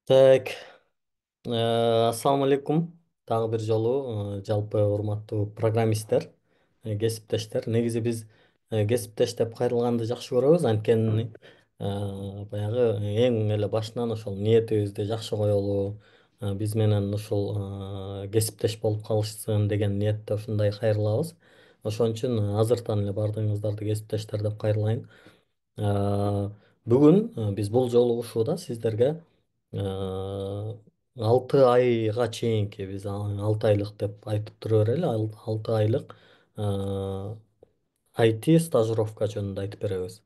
Так, ассаламу алейкум. Дагы бир жолу жалпы урматтуу программисттер, кесиптештер. Негизи биз кесиптеш деп кайрылганды жакшы көрөбүз. Анткени баягы эң эле башынан ошол ниетибизди жакшы коелу, биз менен ушул кесиптеш болуп калышсын деген ниетте ушундай кайрылабыз. Ошон үчүн азыртан эле баардыгыңыздарды кесиптештер деп кайрылайын. Бүгүн биз бул жолу ушууда сиздерге 6 айга чейинки биз 6 айлык деп айтып тура берели. 6 айлык IT стажировка жөнүндө айтып беребиз.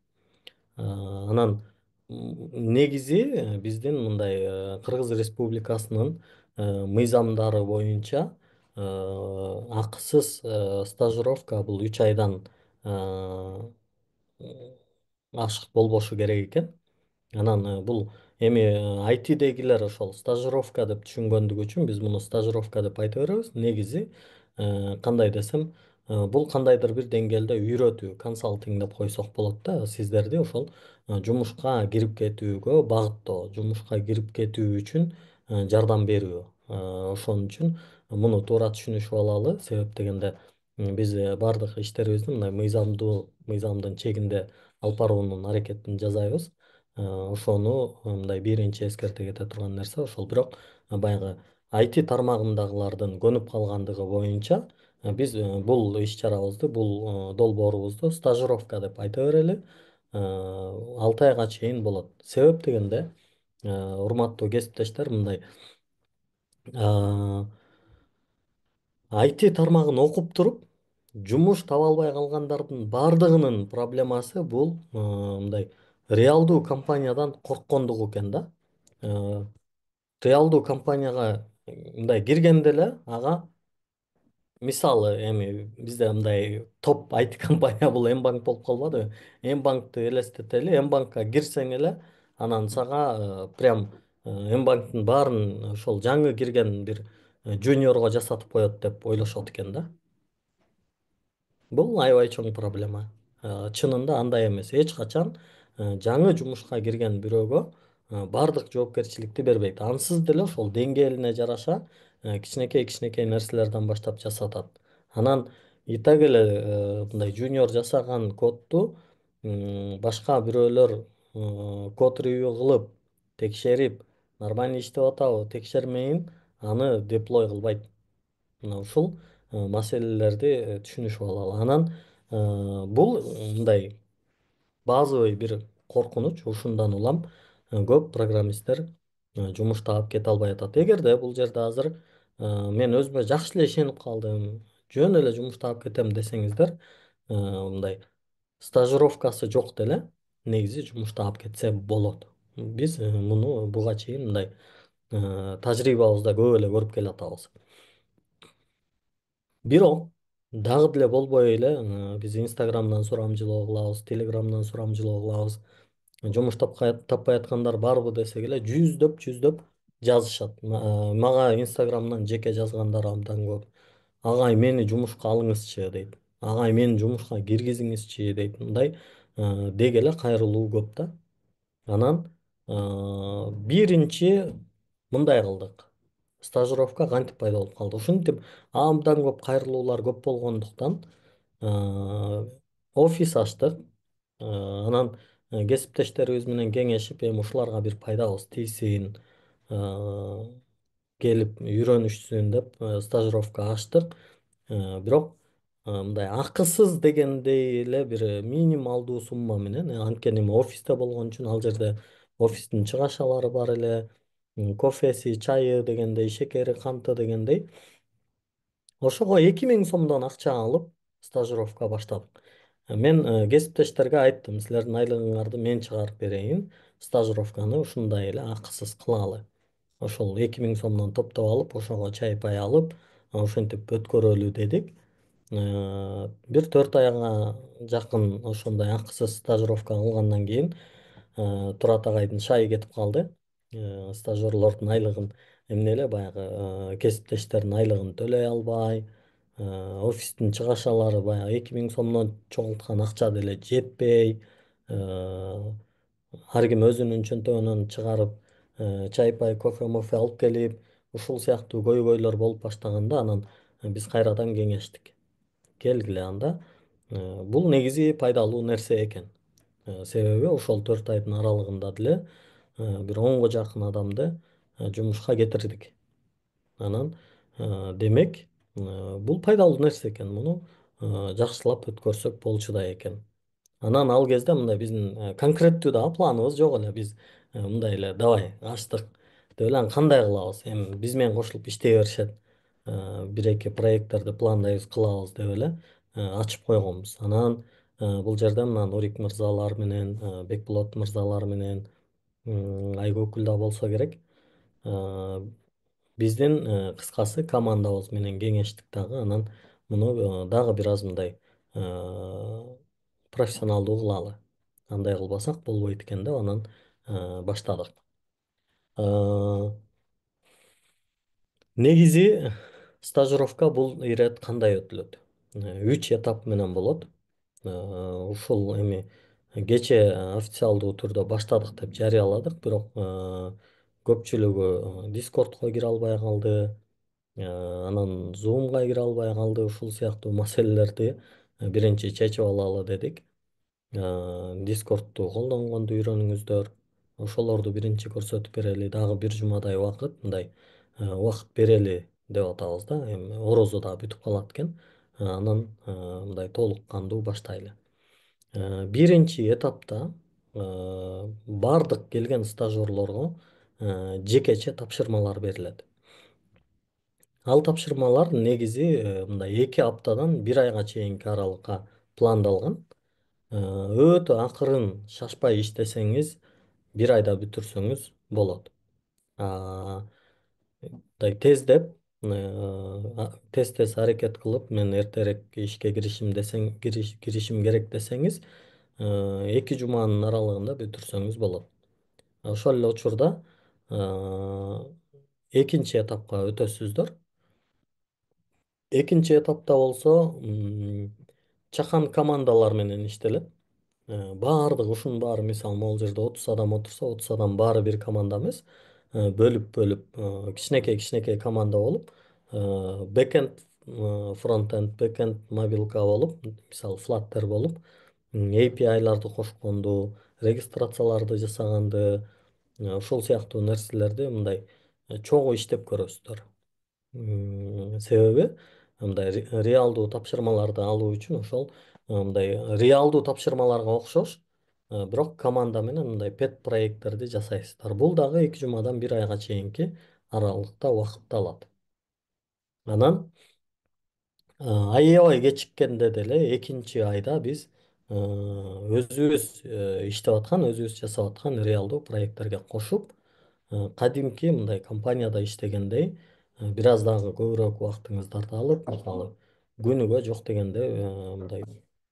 Анан негизи биздин мындай Кыргыз Республикасынын мыйзамдары боюнча акысыз стажировка бул 3 айдан ашык болбошу керек экен. Анан бул эми айтидегилер ошол стажировка деп түшүнгөндүгү үчүн биз муну стажировка деп айта беребиз. Негизи кандай десем, бул кандайдыр бир деңгээлде үйрөтүү, консалтинг деп койсок болот да, сиздерди ошол жумушка кирип кетүүгө багыттоо, жумушка кирип кетүү үчүн жардам берүү. Ошон үчүн муну туура түшүнүшүп алалы. Себеп дегенде биз баардык иштерибизди мындай мыйзамдын чегинде алып баруунун аракетин жасайбыз. Ошону мындай биринчи эскерте кете турган нерсе ошол. Бирок баягы IT тармагындагылардын көнүп калгандыгы боюнча биз бул иш-чарабызды, бул долбоорубузду стажировка деп айта берели. 6 айга чейин болот. Себеп дегенде урматтуу кесиптештер, мындай IT тармагын окуп туруп жумуш таба албай калгандардын баардыгынын проблемасы бул мындай реалдуу компаниядан корккондугу экен да. Э, Реалдуу компанияга мындай киргенде эле ага, мисалы эми бизде мындай топ IT компания бул Мбанк болуп калбадыбы? Мбанкты элестетели. Мбанкка кирсең эле анан сага прям Мбанктын баарын ошол жаңы кирген бир жуниорго жасатып коет деп ойлошот экен да. Бул аябай чоң проблема. Чынында андай эмес. Эч качан жаңы жумушка кирген бирөөгө бардык жоопкерчиликти бербейт. Ансыз деле ошол деңгээлине жараша кичинекей нерселерден баштап жасатат. Анан и так эле мындай жуниор жасаган кодду башка бирөөлөр код ревью кылып, текшерип, нормально иштеп атабы, текшермейин аны деплой кылбайт. Мына ушул маселелерди түшүнүшүп алалы. Анан бул мындай базовый бир коркунуч. Ушундан улам көп программисттер жумуш таап кете албай атат. Эгерде бул жерде азыр мен өзүмө жакшы эле ишенип калдым, жөн эле жумуш таап кетем десеңиздер, мындай стажировкасы жок деле негизи жумуш таап кетсе болот. Биз муну буга чейин мындай тажрыйбабызда көп эле көрүп келатабыз. Бирок дагы деле болбой эле биз Инстаграмдан сурамжылоо кылабыз, Телеграмдан сурамжылоо кылабыз. Жумуш таппай аткандар барбы десек эле жүздөп жазышат. Мага Инстаграмдан жеке жазгандар абдан көп. Агай мени жумушка алыңызчы дейт. Агай мени жумушка киргизиңизчи дейт. Мындай деги эле кайрылуу көп да. Анан биринчи мындай кылдык. Стажировка кантип пайда болуп калды? Ушинтип абдан көп кайрылуулар көп болгондуктан офис ачтык. Анан кесиптештерибиз менен кеңешип, эми ушуларга бир пайдабыз тийсин, келип үйрөнүшсүн деп стажировка ачтык. Бирок мындай акысыз дегендей эле бир минималдуу сумма менен, анткени эми офисте болгон үчүн ал жерде офистин чыгашалары бар эле, кофеси, чайы дегендей, шекери, канты дегендей. Ошого 2.000 сомдон акча алып стажировка баштадык. Мен кесиптештерге айттым, силердин айлыгыңарды мен чыгарып берейин, стажировканы ушундай эле акысыз кылалы. Ошол 2.000 сомдон топтоп алып, ошого чай пай алып, ошентип өткөрөлү дедик. Бир 4 айга жакын ошондой акысыз стажировка кылгандан кийин Турат агайдын шайы кетип калды. Стажерлордун айлыгын эмне эле баягы кесиптештердин айлыгын төлөй албай, офистин чыгашалары баягы 2.000 сомдон чогулткан акча деле жетпей, ар ким өзүнүн чөнтөгүнөн чыгарып чай пай кофе мофе алып келип ушул сыяктуу көйгөйлөр болуп баштаганда анан биз кайрадан кеңештик. Келгиле анда. Бул негизи пайдалуу нерсе экен. Себеби ошол 4 айдын аралыгында деле бир 10го жакын адамды жумушка кетирдик. Анан демек бул пайдалуу нерсе экен. Муну жакшылап өткөрсөк болчу да экен. Анан ал кезде мындай биздин конкреттүү дагы планыбыз жок эле. Биз мындай эле давай ачтык деп эле анан кандай кылабыз? Эми биз менен кошулуп иштей беришет. Бир эки проекттерди пландайбыз, кылабыз деп эле ачып койгонбуз. Анан бул жерде мына Нурик мырзалар менен, Бекболот мырзалар менен, Айгөкүл да болсо керек. Биздин кыскасы командабыз менен кеңештик дагы. Анан муну дагы бир аз мындай профессионалдуу кылалы. Андай кылбасак болбойт экен деп анан баштадык. Э, Негизи стажировка бул ирет кандай өтүлөт? 3 этап менен болот. Ушул эми кечээ официалдуу түрдө баштадык деп жарыяладык, бирок көпчүлүгү Discordко кире албай калды, анан Zoomга кире албай калды. Ушул сыяктуу маселелерди биринчи чечип алалы дедик. Discord'ду колдонгонду үйрөнүңүздөр. Ошолорду биринчи көрсөтүп берели. Дагы бир жумадай убакыт мындай убакыт берели деп атабыз да. Эми орозо да бүтүп калат экен. Анан мындай толук кандуу баштайлы. Биринчи этапта бардык келген стажерлорго жекече тапшырмалар берилет. Ал тапшырмалар негизи мындай 2 аптадан 1 айга чейинки аралыкка пландалган. Өтө акырын шашпай иштесеңиз 1 айда бүтүрсөңүз болот. А, Мындай тездеп, тез аракет кылып мен эртерээк ишке киришим керек десеңиз, 2 жуманын аралыгында бүтүрсөңүз болот. Ошол эле учурда экинчи этапка өтөсүздөр. Экинчи этапта болсо чакан командалар менен иштелет. Баардык ушунун баары мисалы могул жерде 30 адам отурса, 30 адам баары бир команда эмес. Бөлүп кичинекей команда болуп, бэкенд, фронтенд, бэкенд мобилка болуп, мисалы Flutter болуп, API-ларды кошконду, регистрацияларды жасаганды, ушул сыяктуу нерселерди мындай чогуу иштеп көрөсүздөр. Себеби мындай реалдуу тапшырмаларды алуу үчүн ошол мындай реалдуу тапшырмаларга окшош, бирок команда менен мындай пет проекттерди жасайсыздар. Бул дагы 2 жумадан 1 айга чейинки аралыкта убакытты алат. Анан аябай кечиккенде деле экинчи айда биз өзүбүз иштеп аткан, өзүбүз жасап аткан реалдуу проекттерге кошуп, кадимки мындай компанияда иштегендей бир аз дагы көбүрөөк убактыңыздарды алып, мисалы күнүгө жок дегенде мындай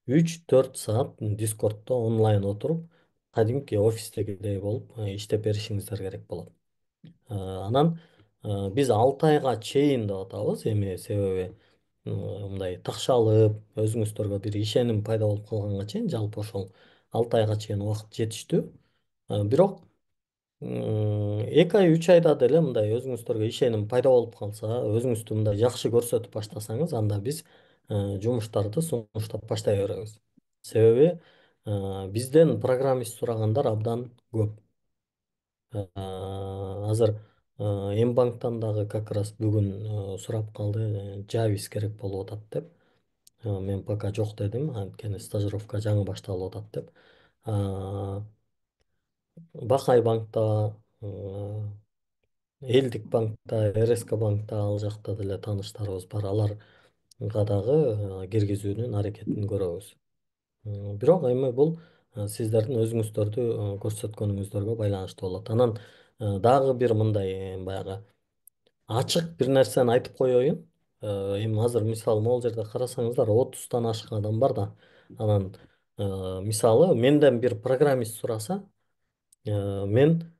3-4 саат Discord'то онлайн отуруп, кадимки офистегидей болуп иштеп беришиңиздер керек болот. Анан биз 6 айга чейин деп атабыз эми, себеби мындай такшалып, өзүңүздөргө бир ишеним пайда болуп калганга чейин жалпы ошол 6 айга чейин убакыт жетиштүү. Бирок 2 ай, 3 айда деле мындай өзүңүздөргө ишеним пайда болуп калса, өзүңүздү мындай жакшы көрсөтүп баштасаңыз, анда биз жумуштарды сунуштап баштай беребиз. Себеби бизден программист сурагандар абдан көп. Азыр Мбанктан дагы как раз бүгүн сурап калды, Жавис керек болуп атат деп. Мен пока жок дедим, анткени стажировка жаңы башталып атат деп. Бакай банкта, Элдик банкта, РСК банкта ал жакта деле тааныштарыбыз бар. Аларга дагы киргизүүнүн аракетин көрөбүз. Бирок эми бул сиздердин өзүңүздөрдү көрсөткөнүңүздөргө байланыштуу болот. Анан дагы бир мындай баягы ачык бир нерсени айтып коеюн. Эми азыр мисалы могул жерде карасаңыздар 30тан ашык адам бар да. Анан мисалы менден бир программист сураса, мен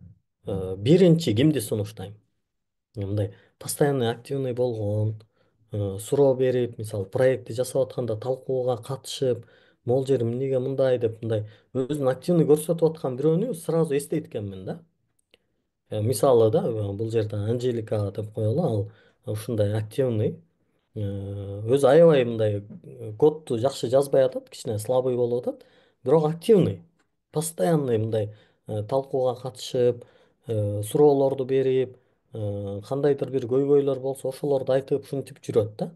биринчи кимди сунуштайм? Мындай постоянный активный болгон, суроо берип, мисалы проектти жасап атканда талкууга катышып, могул жери эмнеге мындай деп мындай өзүн активный көрсөтүп аткан бирөөнү сразу эстейт экенмин да. Мисалы да, бул жерде Анжелика деп коелу, ал ушундай активный, өзү аябай мындай кодду жакшы жазбай атат, кичине слабый болуп атат, бирок активный, постоянный мындай талкууга катышып, суроолорду берип, кандайдыр бир көйгөйлөр болсо ошолорду айтып ушинтип жүрөт да.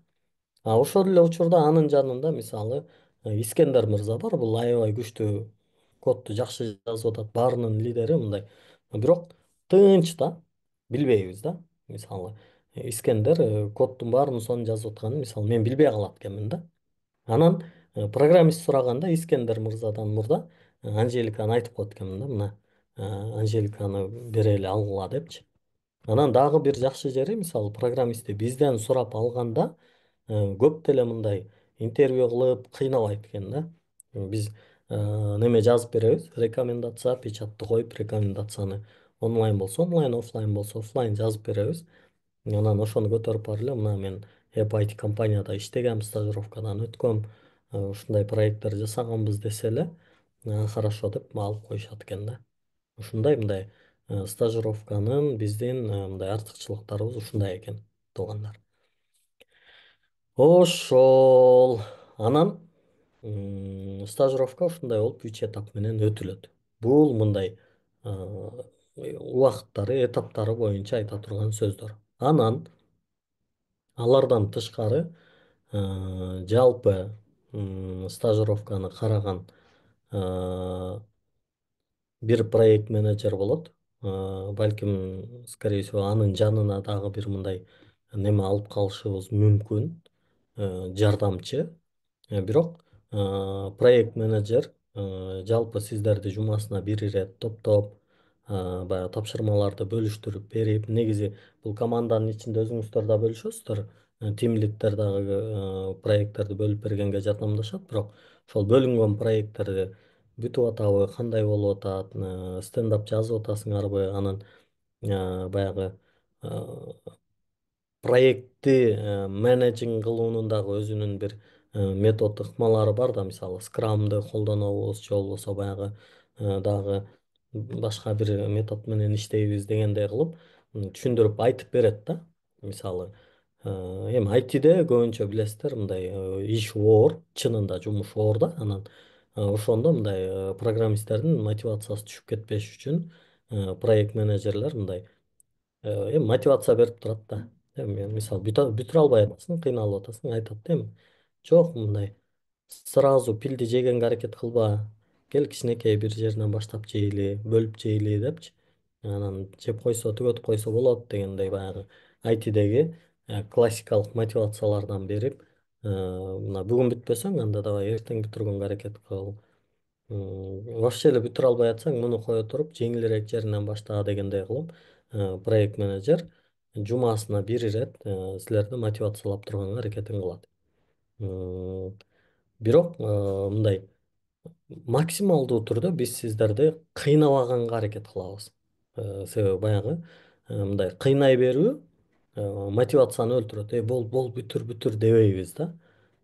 Ошол эле учурда анын жанында мисалы Искендер мырза бар. Бул аябай күчтүү кодду жакшы жазып атат, баарынын лидери мындай. Бирок тынч да, билбейбиз да. Мисалы Искендер коддун баарынын сонун жазып атканын мисалы мен билбей калат экенмин да. Анан программист сураганда Искендер мырзадан мурда Анжеликаны айтып коет экенмин да, мына Анжеликаны берели алгыла депчи. Анан дагы бир жакшы жери, мисалы программистти бизден сурап алганда көп деле мындай интервью кылып кыйнабайт экен да. Биз неме жазып беребиз, рекомендация, печатты коюп, рекомендацияны онлайн болсо онлайн, оффлайн болсо оффлайн жазып беребиз. Анан ошону көтөрүп барып эле мына мен Эп IT компанияда иштегем, стажировкадан өткөм, ушундай проекттер жасаганбыз десе эле хорошо деп алып коюшат экен да. Ушундай мындай стажировканын биздин мындай артыкчылыктарыбыз ушундай экен, туугандар. Ошол анан стажировка ушундай болуп 3 этап менен өтүлөт. Бул мындай убакыттары, этаптары боюнча айта турган сөздөр. Анан алардан тышкары жалпы стажировканы караган бир проект менеджер болот. Балким, скорее всего, анын жанына дагы бир мындай неме алып калышыбыз мүмкүн, жардамчы. Бирок проект менеджер жалпы сиздерди жумасына бир ирет топтоп, баягы тапшырмаларды бөлүштүрүп берип, негизи бул команданын ичинде өзүңүздөр да бөлүшөсүздөр, тим лиддер дагы проекттерди бөлүп бергенге жардамдашат, бирок ошол бөлүнгөн проекттерди бүтүп атабы, кандай болуп атат, стендап жазып атасыңарбы, анан баягы проектти менеджинг кылуунун дагы өзүнүн бир метод ыкмалары бар да, мисалы скрамды колдонобуз же болбосо баягы дагы башка бир метод менен иштейбиз дегендей кылып түшүндүрүп айтып берет да. Мисалы эми айтиде көбүнчө билесиздер мындай иш оор, чынында жумуш оор да, анан ошондо мындай программисттердин мотивациясы түшүп кетпеш үчүн проект менеджерлер мындай эми мотивация берип турат да. Эми мисалы бүтүрө албай атасың, кыйналып атасың, айтат да эми жок мындай сразу пилди жегенге аракет кылба. Кел кичинекей бир жеринен баштап жейли, бөлүп жейли депчи. Анан жеп койсо, түгөтүп койсо болот дегендей баягы айтидеги классикалык мотивациялардан берип, мына бүгүн бүтпөсөң, анда давай эртең бүтүргөнгө аракет кыл. Вообще эле бүтүрө албай атсаң, муну кое туруп, жеңилирээк жеринен башта дегендей кылып, проект менеджер жумасына бир ирет силерди мотивациялап турганга аракетин кылат. Бирок мындай максималдуу түрдө биз сиздерди кыйнабаганга аракет кылабыз. Себеби баягы мындай кыйнай берүү мотивацияны өлтүрөт. Бол бүтүр бүтүр дебейбиз да.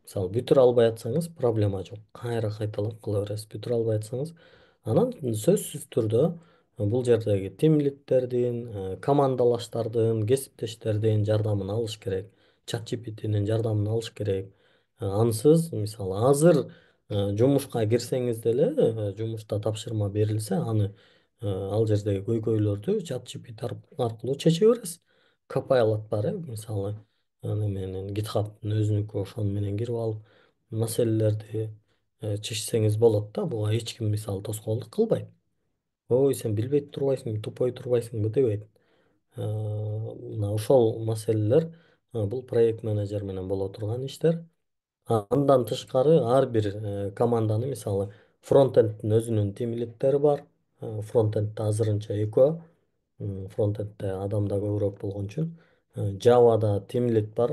Мисалы бүтүрө албай атсаңыз проблема жок. Кайра кайталап кыла бересиз. Бүтүрө албай атсаңыз анан сөзсүз түрдө бул жердеги тим лиддердин, командалаштардын, кесиптештердин жардамын алыш керек. Чат GPTнин жардамын алыш керек. Ансыз мисалы азыр жумушка кирсеңиз деле, жумушта тапшырма берилсе, аны ал жердеги көйгөйлөрдү чат GPT аркылуу чече бересиз. Копай алат баары, мисалы неменен GitHub'тын өзүнүкү ошону менен кирип алып маселелерди чечсеңиз болот да. Буга эч ким мисалы тоскоолдук кылбайт. Ой, сен билбей турбайсың, тупой турбайсыңбы дебейт. Мына ошол маселелер бул проект менеджер менен боло турган иштер. Андан тышкары ар бир команданы мисалы фронтендтин өзүнүн тим лиддери бар. Фронтендте азырынча экөө. Фронтендте адам да көбүрөөк болгон үчүн. Java'да тим лид бар,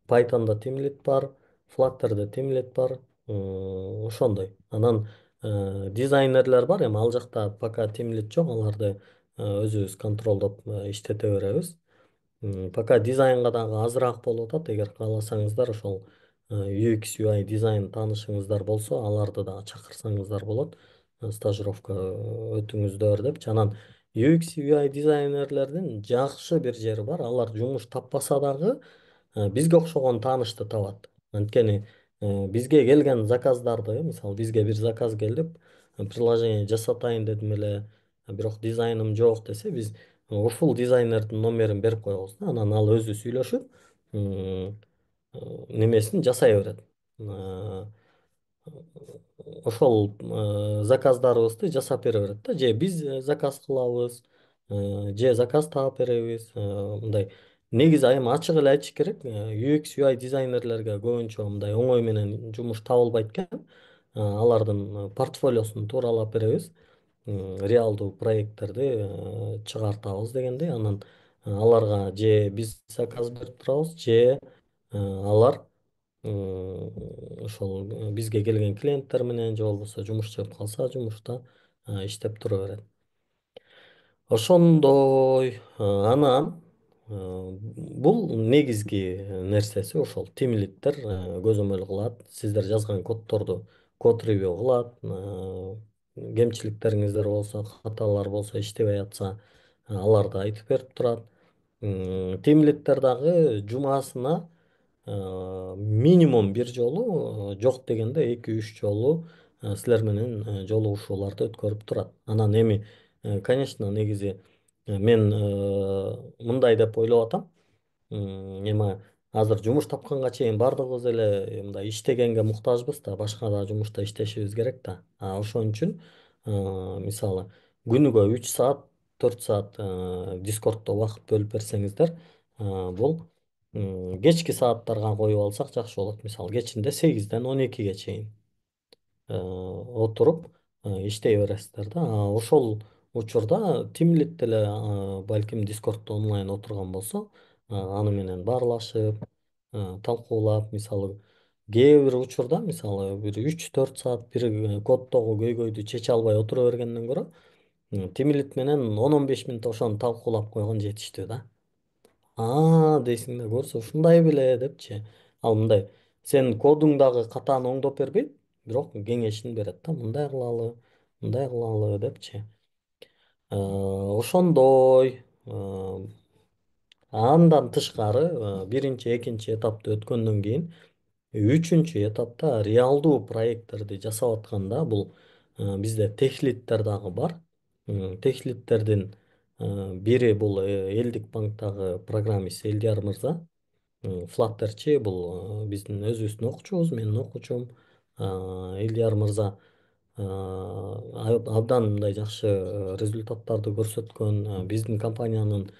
Python'да тим лид бар, Flutter'да тим лид бар. Ошондой. Анан дизайнерлер бар, эми ал жакта пока тим лид жок, аларды өзүбүз контролдоп иштете беребиз. Пока дизайнга дагы азыраак болуп атат. Эгер кааласаңыздар ошол UX UI дизайн таанышыңыздар болсо, аларды дагы чакырсаңыздар болот. Стажировка өтүңүздөр депчи. Анан UX UI дизайнерлердин жакшы бир жери бар. Алар жумуш таппаса дагы бизге окшогон таанышты табат. Анткени бизге келген заказдарды, мисалы бизге бир заказ келип, приложение жасатайын дедим эле, бирок дизайным жок десе, биз ушул дизайнердин номерин берип коебуз да, анан ал өзү сүйлөшүп, немесин жасай берет. Ошол заказдарыбызды жасап бере берет да, же биз заказ кылабыз, же заказ таап беребиз. Мындай негизи айым ачык эле айтыш керек, UX UI дизайнерлерге көбүнчө мындай оңой менен жумуш табылбайт экен. Алардын портфолиосун тууралап беребиз, реалдуу проекттерди чыгартабыз дегендей. Анан аларга же биз заказ берип турабыз, же алар ошол бизге келген клиенттер менен же болбосо жумуш чыгып калса жумушта иштеп тура берет. Ошондой анан бул негизги нерсеси ошол тимлиттер көзөмөл кылат, сиздер жазган коддорду код ревью кылат, кемчиликтериңиздер болсо, каталар болсо, иштебей атса аларды айтып берип турат. Тимлиттер дагы жумасына минимум бир жолу, жок дегенде 2-3 жолу силер менен жолугушууларды өткөрүп турат. Анан эми, конечно, негизи мен мындай деп ойлоп атам. Эми азыр жумуш тапканга чейин баардыгыбыз эле мындай иштегенге муктажбыз да, башка да жумушта иштешибиз керек да. Ошон үчүн мисалы күнүгө 3 саат, 4 саат Дискорддо убакыт бөлүп берсеңиздер, бул кечки сааттарга коюп алсак жакшы болот. Мисалы кечинде 8-ден 12-ге чейин отуруп иштей бересиздер да. Ошол учурда тимлит деле балким Дискорддо онлайн отурган болсо, аны менен баарлашып, талкуулап, мисалы кээ бир учурда, мисалы бир 3-4 саат бир коддогу көйгөйдү чече албай отура бергенден көрө, тимлит менен 10-15 мүнөт ошону талкуулап койгон жетиштүү да. Дейсиң да, көрсө ушундай беле депчи. Ал мындай, сен кодуң дагы катааны оңдоп бербейт, бирок кеңешин берет да, мындай кылалы депчи. Ошондой. Андан тышкары, биринчи, экинчи этапты өткөндөн кийин, үчүнчү этапта реалдуу проекттерди жасап атканда бул бизде техлиттер дагы бар. Техлиттердин бири бул Элдик банктагы программист Элдияр мырза. Флаттерчи бул биздин өзүбүздүн окуучубуз, менин окуучум. Элдияр мырза абдан мындай жакшы результаттарды көрсөткөн, биздин компаниянын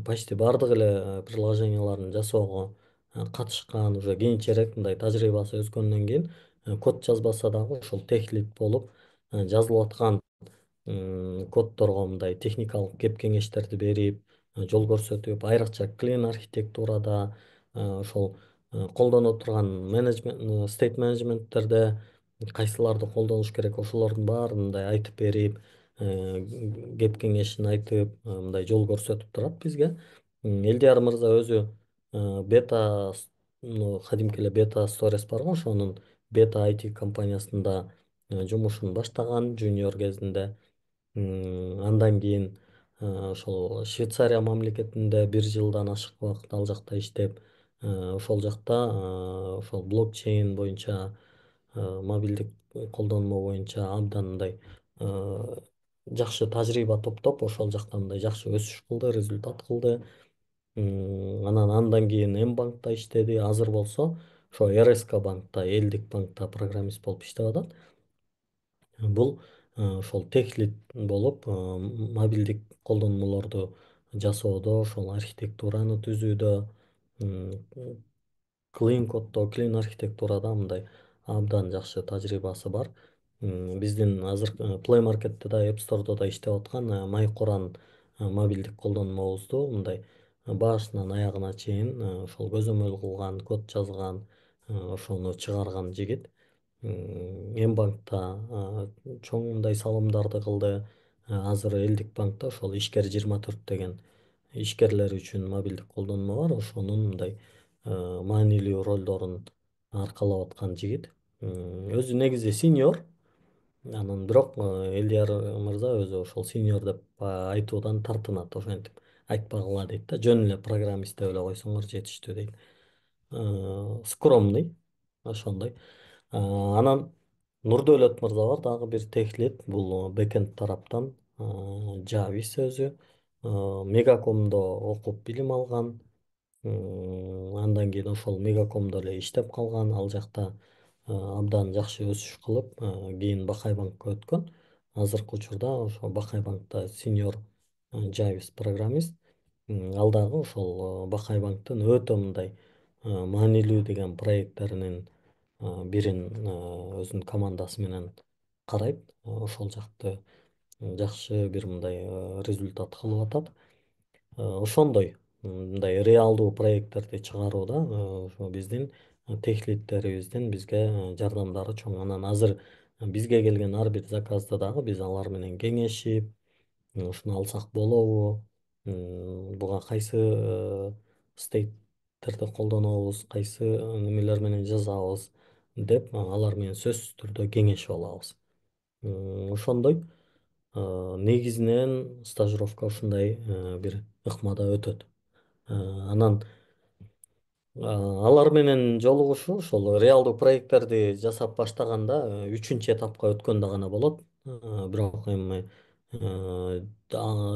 почти баардык эле приложенияларын жасоого катышкан, уже кийинчерээк мындай тажрыйбасы өскөндөн кийин код жазбаса дагы ошол техлит болуп жазылып аткан коддорго мындай техникалык кеп кеңештерди берип, жол көрсөтүп, айрыкча клин архитектурада, ошол колдоно турган менеджмент, стейт менеджменттерде кайсыларды колдонуш керек, ошолордун баарын мындай айтып берип, кеп кеңешин айтып, мындай жол көрсөтүп турат бизге. Элдияр мырза өзү бета, кадимки эле бета сторис бар го, ошонун бета IT компаниясында жумушун баштаган жуниор кезинде. Андан кийин ошол Швейцария мамлекетинде 1 жылдан ашык убакыт ал жакта иштеп, ошол жакта ошол блокчейн боюнча, мобилдик колдонмо боюнча абдан мындай жакшы тажрыйба топтоп, ошол жакта мындай жакшы өсүш кылды, результат кылды. Анан андан кийин М банкта иштеди. Азыр болсо ошо РСК банкта, Элдик банкта программист болуп иштеп атат. Бул ошол техлит болуп, мобилдик колдонмолорду жасоодо, ошол архитектураны түзүүдө, клин коддо, клин архитектурада мындай абдан жакшы тажрыйбасы бар. Биздин азыр Play Market'те да, App Store'да да иштеп аткан Майкуран мобилдик колдонмобузду мындай башынан аягына чейин ошол көзөмөл кылган, код жазган, ошону чыгарган жигит. Мбанкта чоң мындай салымдарды кылды. Азыр Элдик банкта ошол Ишкер 24 деген ишкерлер үчүн мобилдик колдонмо бар. Ошонун мындай маанилүү ролдорун аркалап аткан жигит. Өзү негизи сеньор, Анан бирок Элдияр мырза өзү ошол сеньор деп айтуудан тартынат, ошентип айтпагыла дейт да. Жөн эле программист деп эле койсоңор жетиштүү дейт. Скромный, ошондой. Анан Нурдөөлөт мырза бар, дагы бир техлит. Бул бекенд тараптан Жавис өзү Мегакомдо окуп билим алган. Андан кийин ошол Мегакомдо эле иштеп калган. Ал жакта абдан жакшы өсүш кылып, кийин Бакай банкка өткөн. Азыркы учурда ошо Бакай банкта сеньор Жавис программист. Ал дагы ошол Бакай банктын өтө мындай маанилүү деген проекттеринин бирин өзүнүн командасы менен карайт. Ошол жакты жакшы бир мындай результат кылып атат. Ошондой мындай реалдуу проекттерди чыгарууда ошо биздин техлиттерибиздин бизге жардамдары чоң. Анан азыр бизге келген ар бир заказды дагы биз алар менен кеңешип, ушуну алсак болобу, буга кайсы стейттерди колдонобуз, кайсы немелер менен жазабыз деп алар менен сөзсүз түрдө кеңешип алабыз. Ошондой негизинен стажировка ушундай бир ыкмада өтөт. Анан алар менен жолугушуу ошол реалдуу проекттерди жасап баштаганда үчүнчү этапка өткөндө гана болот. Бирок эми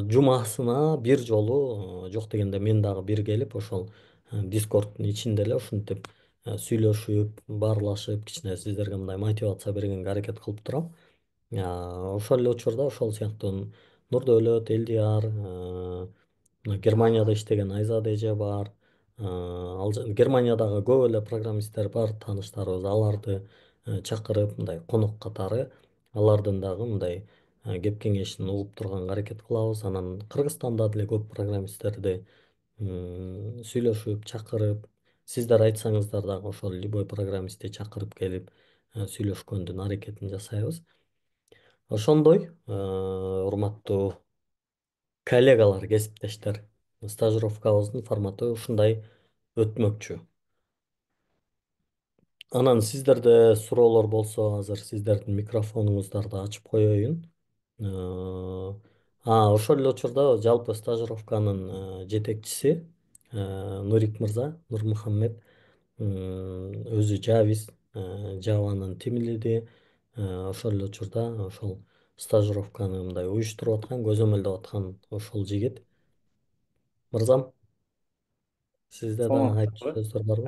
жумасына бир жолу жок дегенде мен дагы бир келип ошол дискордтун ичинде эле ушинтип сүйлөшүп, баарлашып, кичине сиздерге мындай мотивация бергенге аракет кылып турам. Ошол эле учурда ошол сыяктуу Нурдөөлөт, Элдияр, мына Германияда иштеген Айзат эже бар. Германиядагы көп эле программисттер бар, тааныштарыбыз. Аларды чакырып, мындай конок катары алардын дагы мындай кеп кеңешин угуп турганга аракет кылабыз. Анан Кыргызстанда деле көп программисттерди сүйлөшүп, чакырып, сиздер айтсаңыздар дагы ошол любой программистти чакырып келип сүйлөшкөндүн аракетин жасайбыз. Ошондой, урматтуу коллегалар, кесиптештер, стажировкабыздын форматы ушундай өтмөкчү. Анан сиздерде суроолор болсо, азыр сиздердин микрофонуңуздарды ачып коеюн. Ошол эле учурда жалпы стажировканын жетекчиси Нурик мырза, Нурмухаммед, өзү Жавис, Жаванын тим лиди. Ошол эле учурда ошол стажировканы мындай уюштуруп аткан, көзөмөлдөп аткан ошол жигит. Мырзам, сизде дагы айтчу Саламатсызбы? сөздөр барбы?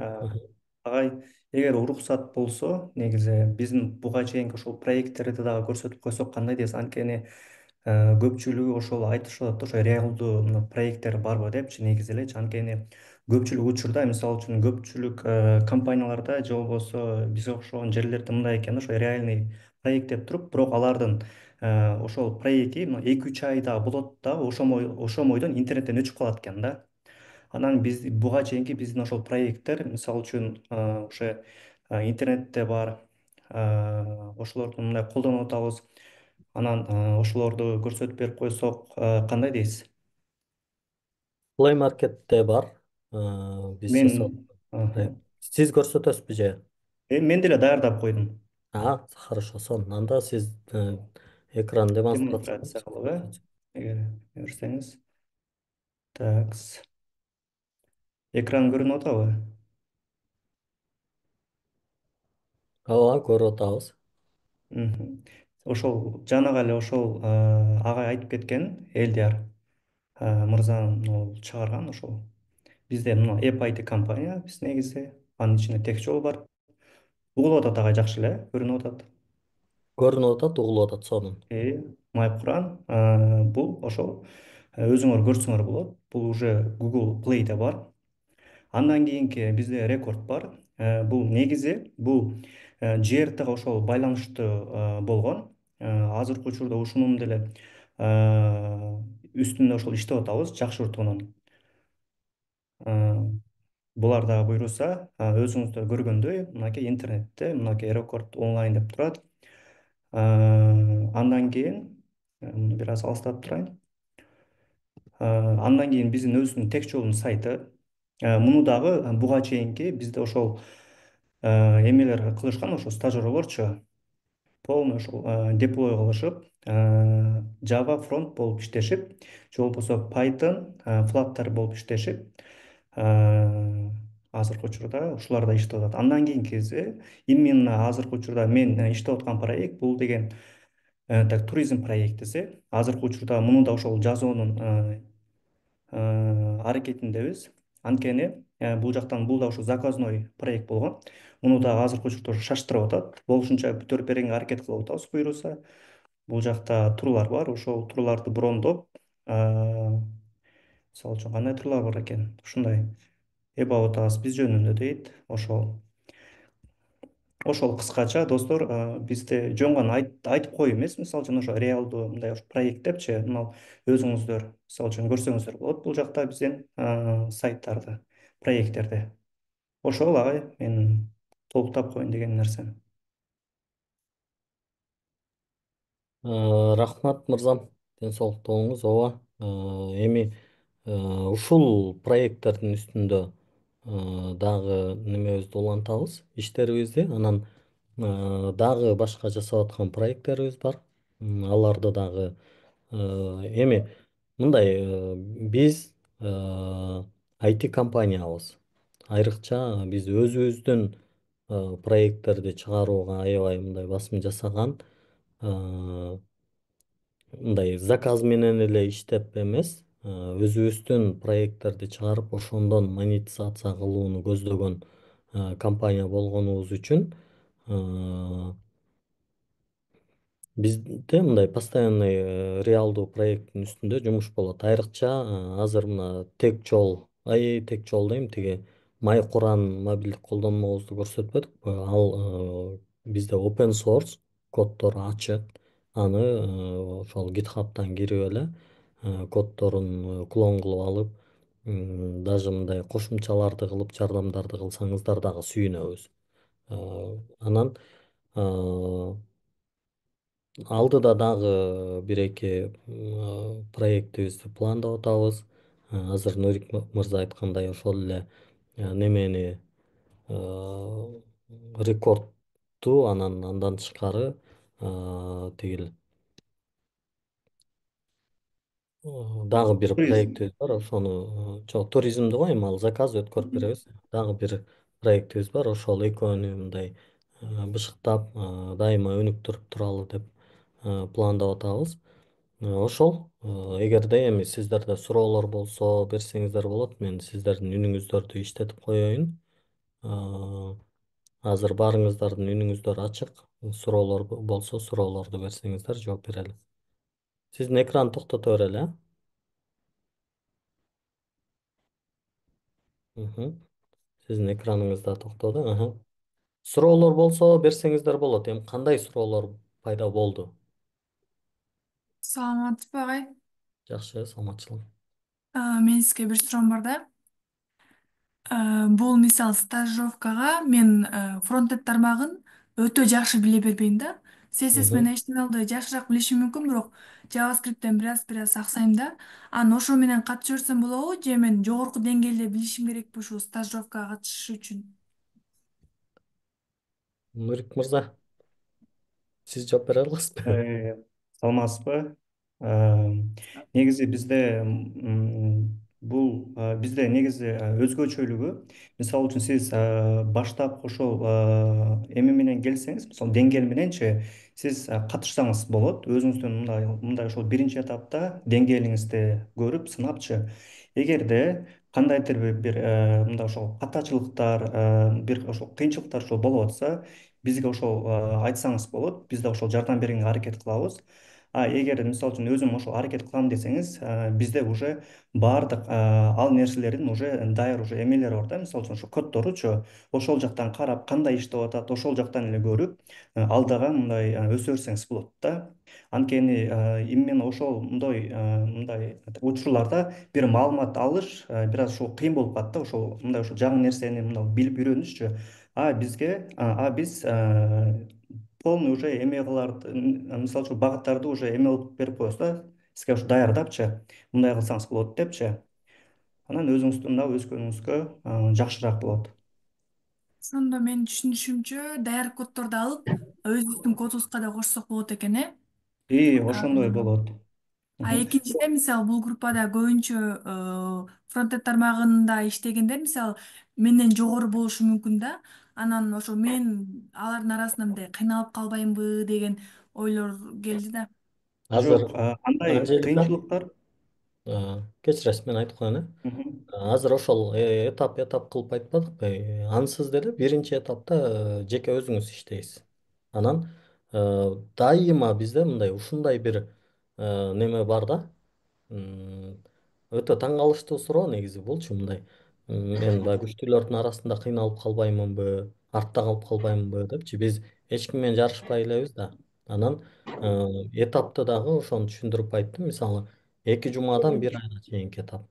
Агай, эгер уруксат болсо, негизи биздин буга чейинки ошол проекттерди дагы көрсөтүп койсок кандай дейсиз? Анткени көпчүлүгү ошол айтышып атат, ошо реалдуу мына проекттер барбы депчи, негизи элечи. Анткени көпчүлүк учурда, мисалы үчүн көпчүлүк компанияларда же болбосо бизге окшогон жерлерде мындай экен да, ошо реальный проект деп туруп, бирок алардын ошол проекти 2-3 айда болот да, ошол бойдон интернеттен өчүп калат экен да. Анан биз буга чейинки биздин ошол проекттер, мисалы үчүн, ошо интернетте бар, ошолорду мындай колдонуп атабыз. Анан ошолорду көрсөтүп берип койсок, кандай дейсиз? Play Market'te бар. Биз Мен жасап. аха. Сиз көрсөтөсүзбү же? Мен деле даярдап койдум. Хорошо, сон. Анда сиз экран Демонстрация демонстрациялаңыз. кылып, эгер берсеңиз. Такс. Экран көрүнүп атабы? Ооба, көрүп атабыз. Мгм. Ошол жанагы эле ошол агай айтып кеткен, Элдияр мырзанын чыгарган ошол. Бизде мына App IT компания биз негизи. Анын ичинде тех жол бар. Угулуп атат агай, жакшы эле көрүнүп атат. Көрүнүп атат, угулуп атат сонун. Майкуран бул ошол өзүңөр көрсөңөр болот. Бул уже Google Play'де бар. Андан кийинки бизде рекорд бар. Бул негизи бул JR ошол байланыштуу болгон. Азыркы учурда ушунун деле үстүндө ошол иштеп атабыз жакшыртуунун. Булар дагы буйруса, өзүңүздөр көргөндөй, мынакей интернетте мынакей рекорд онлайн деп турат. Андан кийин муну бир аз алыстатып турайын. Андан кийин биздин өзүбүздүн тех жолдун сайты. Муну дагы буга чейинки бизде ошол эмелер кылышкан, ошо стажёрлорчу. полный ошол деплой кылышып, Java фронт болуп иштешип, же болбосо Python Flutter болуп иштешип, азыркы учурда ушуларда иштеп атат. Андан кийинкиси именно азыркы учурда мен иштеп аткан проект бул деген так туризм проектиси. Азыркы учурда муну да ошол жазуунун аракетиндебиз. Анткени бул да ошо заказной проект болгон. Муну да азыркы учурда шаштырып атат. Болушунча бүтүрүп беренге аракет кылып атабыз буюрса. Бул жакта турлар бар. Ошол турларды брондоп, мисалы үчүн кандай турлар бар экен? Ушундай About Us биз жөнүндө дейт. Ошол кыскача достор, бизде жөн гана айтып коюу эмес, мисалы үчүн ошо реалдуу мындай проект депчи, мына өзүңүздөр мисалы үчүн көрсөңүздөр болот бул жакта биздин сайттарды, проекттерди. Ошол агай менин толуктап коеюн деген нерсем. Рахмат мырзам, ден соолукту болуңуз. Ооба, эми ушул проекттердин үстүндө дагы немебизди улантабыз, иштерибизди. Анан дагы башка жасап аткан проекттерибиз бар. Аларды дагы эми мындай, биз IT компаниябыз. Айрыкча биз өзүбүздүн проекттерди чыгарууга аябай мындай басым жасаган, мындай заказ менен эле иштеп эмес, өзүбүздүн проекттерди чыгарып, ошондон монетизация кылууну көздөгөн компания болгонубуз үчүн бизде мындай постоянный реалдуу проекттин үстүндө жумуш болот. Айрыкча азыр мына Тек жол дейм, тиги Майкуран мобилдик колдонмобузду көрсөтпөдүкпү? Ал бизде open source, коддору ачык. Аны ошол GitHub'тан кирип эле коддорун клон кылып алып, даже мындай кошумчаларды кылып, жардамдарды кылсаңыздар дагы сүйүнөбүз. Анан алдыда дагы бир эки проектибизди пландап атабыз. Азыр Нурик мырза айткандай ошол эле немени, рекордту, анан андан тышкары тигил дагы бир Туризм. проектибиз бар. Ошону жок, туризмди го, эми ал заказ өткөрүп беребиз. Дагы бир проектибиз бар. Ошол экөөнү мындай бышыктап, дайыма өнүктүрүп туралы деп пландап атабыз. Ошол, эгерде эми сиздерде суроолор болсо берсеңиздер болот. Мен сиздердин үнүңүздөрдү иштетип коеюн. Азыр баарыңыздардын үнүңүздөр ачык. Суроолор болсо суроолорду берсеңиздер жооп берели. Сиздин экранды токтото берели, Мгм. Сиздин экраныңыз да токтоду. Суроолор болсо берсеңиздер болот. Эми кандай суроолор пайда болду? Саламатсызбы агай? Жакшы, саламатчылык. Менин сизге бир суроом бар да. Бул мисалы стажировкага мен фронтенд тармагын өтө жакшы биле бербейм да. CSS Мгм. менен HTML'ды жакшыраак билишим мүмкүн, бирок JavaScript'тен бир аз аксайм да. Анан ошо менен катыша берсем болобу, же мен жогорку деңгээлде билишим керекпи ушул стажировкага катышыш үчүн? Нурик мырза, сиз жооп бере аласызбы? Э, саламатсызбы? Э, негизи бизде негизи өзгөчөлүгү, мисалы үчүн сиз баштап ошол эме менен келсеңиз, мисалы деңгээл мененчи сиз катышсаңыз болот. Өзүңүздүн мындай ошол биринчи этапта деңгээлиңизди көрүп сынапчы. Эгерде кандайдыр бир мындай ошол катачылыктар, бир ошол кыйынчылыктар ошол болуп атса, бизге ошол айтсаңыз болот, биз да ошол жардам берүүгө аракет кылабыз. Эгер мисалы үчүн өзүм ошол аракет кылам десеңиз, бизде уже баардык ал нерселердин уже даяр уже эмелери бар да, мисалы үчүн ошо коддоручу ошол жактан карап кандай иштеп атат, ошол жактан эле көрүп алдыга мындай өсө берсеңиз болот да. Анткени именно ошол мындай учурларда бир маалымат алыш бир аз ушул кыйын болуп калат да, ошол мындай ошол жаңы нерсени мына билип үйрөнүшчү. Биз полный уже эме кыларды, мисалы үчүн багыттарды уже эме кылып берип коебуз да, сизге ушу даярдапчы, мындай кылсаңыз болот депчи. Анан өзүңүздүн да өскөнүңүзгө жакшыраак болот. Ошондо менин түшүнүшүмчө даяр коддорду алып өзүбүздүн кодубузга да кошсок болот экен, э? Ошондой болот. Экинчиде, мисалы, бул группада көбүнчө фронтенд тармагында иштегендер, мисалы, менден жогору болушу мүмкүн да. Анан ошо мен алардын арасында мындай кыйналып калбаймбы деген ойлор келди да. Азыр Жок, андай Анжелика, кыйынчылыктар. кечиресиз, мен айтып коеюн, Мгм. азыр ошол этап кылып айтпадыкпы? Ансыз деле биринчи этапта жеке өзүңүз иштейсиз. Анан дайыма бизде мындай ушундай бир неме бар да. М, Өтө таң калыштуу суроо негизи булчу, мындай. Мен баягы күчтүүлөрдүн арасында кыйналып калбаймынбы, артта калып калбаймынбы депчи. Биз эч ким менен жарышпай элебиз да. Анан этапты дагы ошону түшүндүрүп айттым. Мисалы, 2 жумадан 1 айга чейинки этап.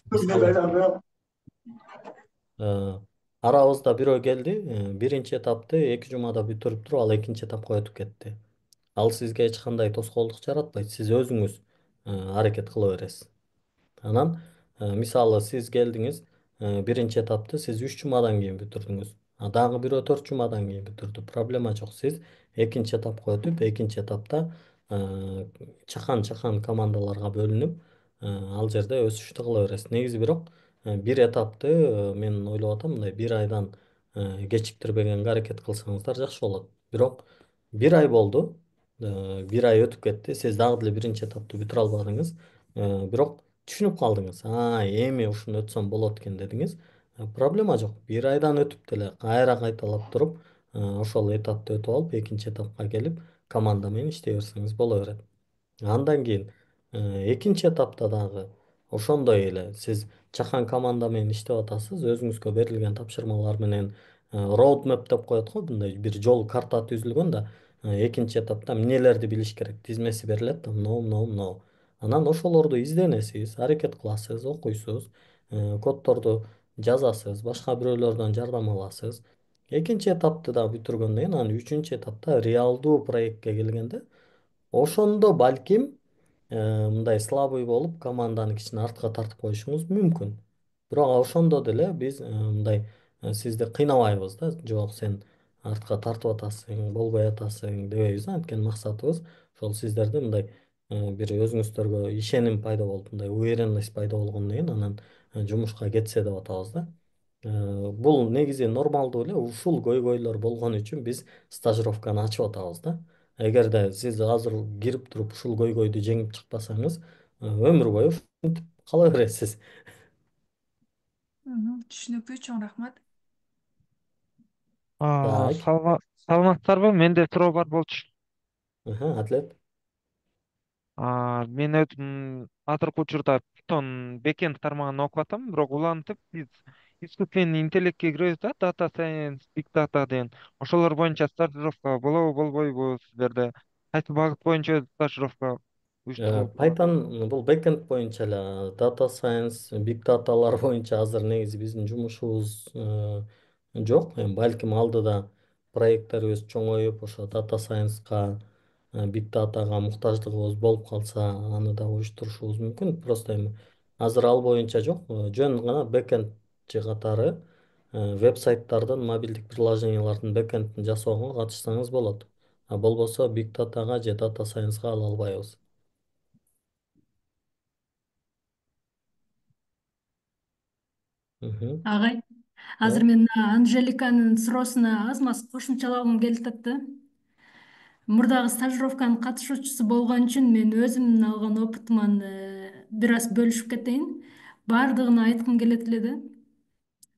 Мисалы, арабызда бирөө келди, биринчи этапты 2 жумада бүтүрүп туруп, ал экинчи этапка өтүп кетти. Ал сизге эч кандай тоскоолдук жаратпайт. Сиз өзүңүз аракет кыла бересиз. Анан мисалы сиз келдиңиз, биринчи этапты сиз 3 жумадан кийин бүтүрдүңүз. Дагы бирөө 4 жумадан кийин бүтүрдү. Проблема жок. Сиз экинчи этапка өтүп, экинчи этапта чакан чакан командаларга бөлүнүп, ал жерде өсүштү кыла бересиз. Негизи бирок бир этапты мен ойлоп атам, мындай 1 айдан кечиктирбегенге аракет кылсаңыздар жакшы болот. Бирок 1 ай болду, 1 ай өтүп кетти, сиз дагы деле биринчи этапты бүтүрө албадыңыз. Бирок түшүнүп калдыңыз. Эми ушуну өтсөм болот экен дедиңиз. Проблема жок. 1 айдан өтүп деле кайра кайталап туруп, ошол этапты өтүп алып, экинчи этапка келип, команда менен иштей берсеңиз боло берет. Андан кийин экинчи этапта дагы ошондой эле сиз чакан команда менен иштеп атасыз, өзүңүзгө берилген тапшырмалар менен роуд мэп деп коет го, мындай бир жол карта түзүлгөн да. Экинчи этапта эмнелерди билиш керек, тизмеси берилет да, мынау. Анан ошолорду изденесиз, аракет кыласыз, окуйсуз, коддорду жазасыз, башка бирөөлөрдөн жардам аласыз. Экинчи этапты да бүтүргөндөн кийин анан үчүнчү этапта реалдуу проектке келгенде ошондо балким мындай слабый болуп команданы кичине артка тартып коюшуңуз мүмкүн. Бирок ошондо деле биз мындай сизди кыйнабайбыз да. Жок, сен артка тартып атасың, болбой атасың дебейбиз да. Анткени максатыбыз ошол сиздерди мындай бир өзүңүздөргө ишеним пайда болуп, мындай уверенность пайда болгондон кийин анан жумушка кетсе деп атабыз да. Бул негизи нормалдуу эле, ушул көйгөйлөр болгон үчүн биз стажировканы ачып атабыз да. Эгерде сиз азыр кирип туруп ушул көйгөйдү жеңип чыкпасаңыз, өмүр бою ушинтип кала бересиз. Түшүнүктүү, чоң рахмат. Так, Саламатсыздарбы? Менде суроо бар болчу. Атлет. Мен өзүм азыркы учурда Python бекенд тармагын окуп атам, бирок улантып биз искусственный интеллектке киребиз да, data science, big data деген. Ошолор боюнча стажировка болобу, болбойбу силерде? Кайсы багыт боюнча стажировка уюштурулат? Python бул бэкенд боюнча эле, data science, big dataлар боюнча азыр негизи биздин жумушубуз жок. Эми балким алдыда проекттерибиз чоңоюп, ошо data science'ка, big dataга муктаждыгыбыз болуп калса, аны да уюштурушубуз мүмкүн. Просто эми азыр ал боюнча жок. Жөн гана бэкендчи катары веб-сайттардын, мобилдик приложениялардын бэкендин жасоого катышсаңыз болот. Болбосо big dataга же data science'га ала албайбыз. Мгм. Агай, Да. азыр мен Анжеликанын суроосуна аз маз кошумчалагым келип атты. Мурдагы стажировканын катышуучусу болгон үчүн мен өзүмдүн алган опытыман бир аз бөлүшүп кетейин. Баардыгын айткым келет эле да.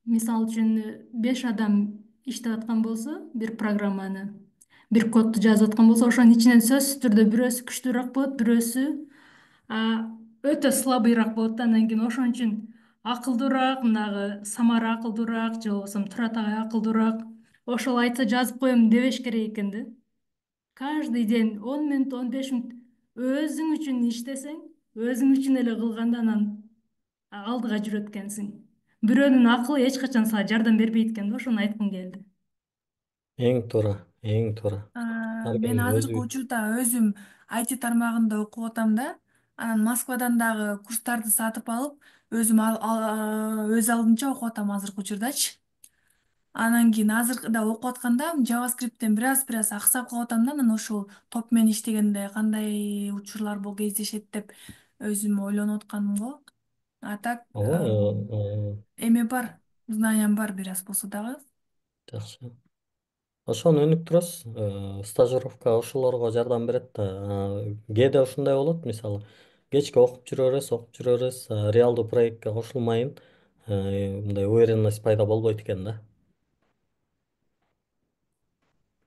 Мисалы үчүн 5 адам иштеп аткан болсо, бир программаны, бир кодду жазып аткан болсо, ошонун ичинен сөзсүз түрдө бирөөсү күчтүүрөөк болот, бирөөсү өтө слабыйраак болот да. Андан кийин ошон үчүн акылдуураак, мынагы Самара акылдуураак же болбосо Турат агай акылдуураак, ошол айтса жазып коем дебеш керек экен да. Каждый день 10 мүнөт, 15 мүнөт өзүң үчүн иштесең, өзүң үчүн эле кылганда анан алдыга жүрөт экенсиң. Бирөөнүн акылы эч качан сага жардам бербейт экен да, ошону айткым келди. Эң туура, эң туура. Ар Мен кимдин азыркы өзү. учурда өзүм IT тармагында окуп атам да. Анан Москвадан дагы курстарды сатып алып, өзүм өз алдынча окуп атам азыркы учурдачы. Анан кийин азыркыда окуп атканда JavaScript'тен бир аз аксап калып атам да, анан ошол топ менен иштегенде кандай учурлар кездешет деп өзүм ойлонуп атканым го. А так ооба, эме бар, знаниям бар бир аз болсо дагы. жакшы. Ошону өнүктүрөсүз. Стажировка ошолорго жардам берет да. Кээде ушундай болот, мисалы, кечке окуп жүрөбүз, реалдуу проектке кошулмайын, мындай уверенность пайда болбойт экен да.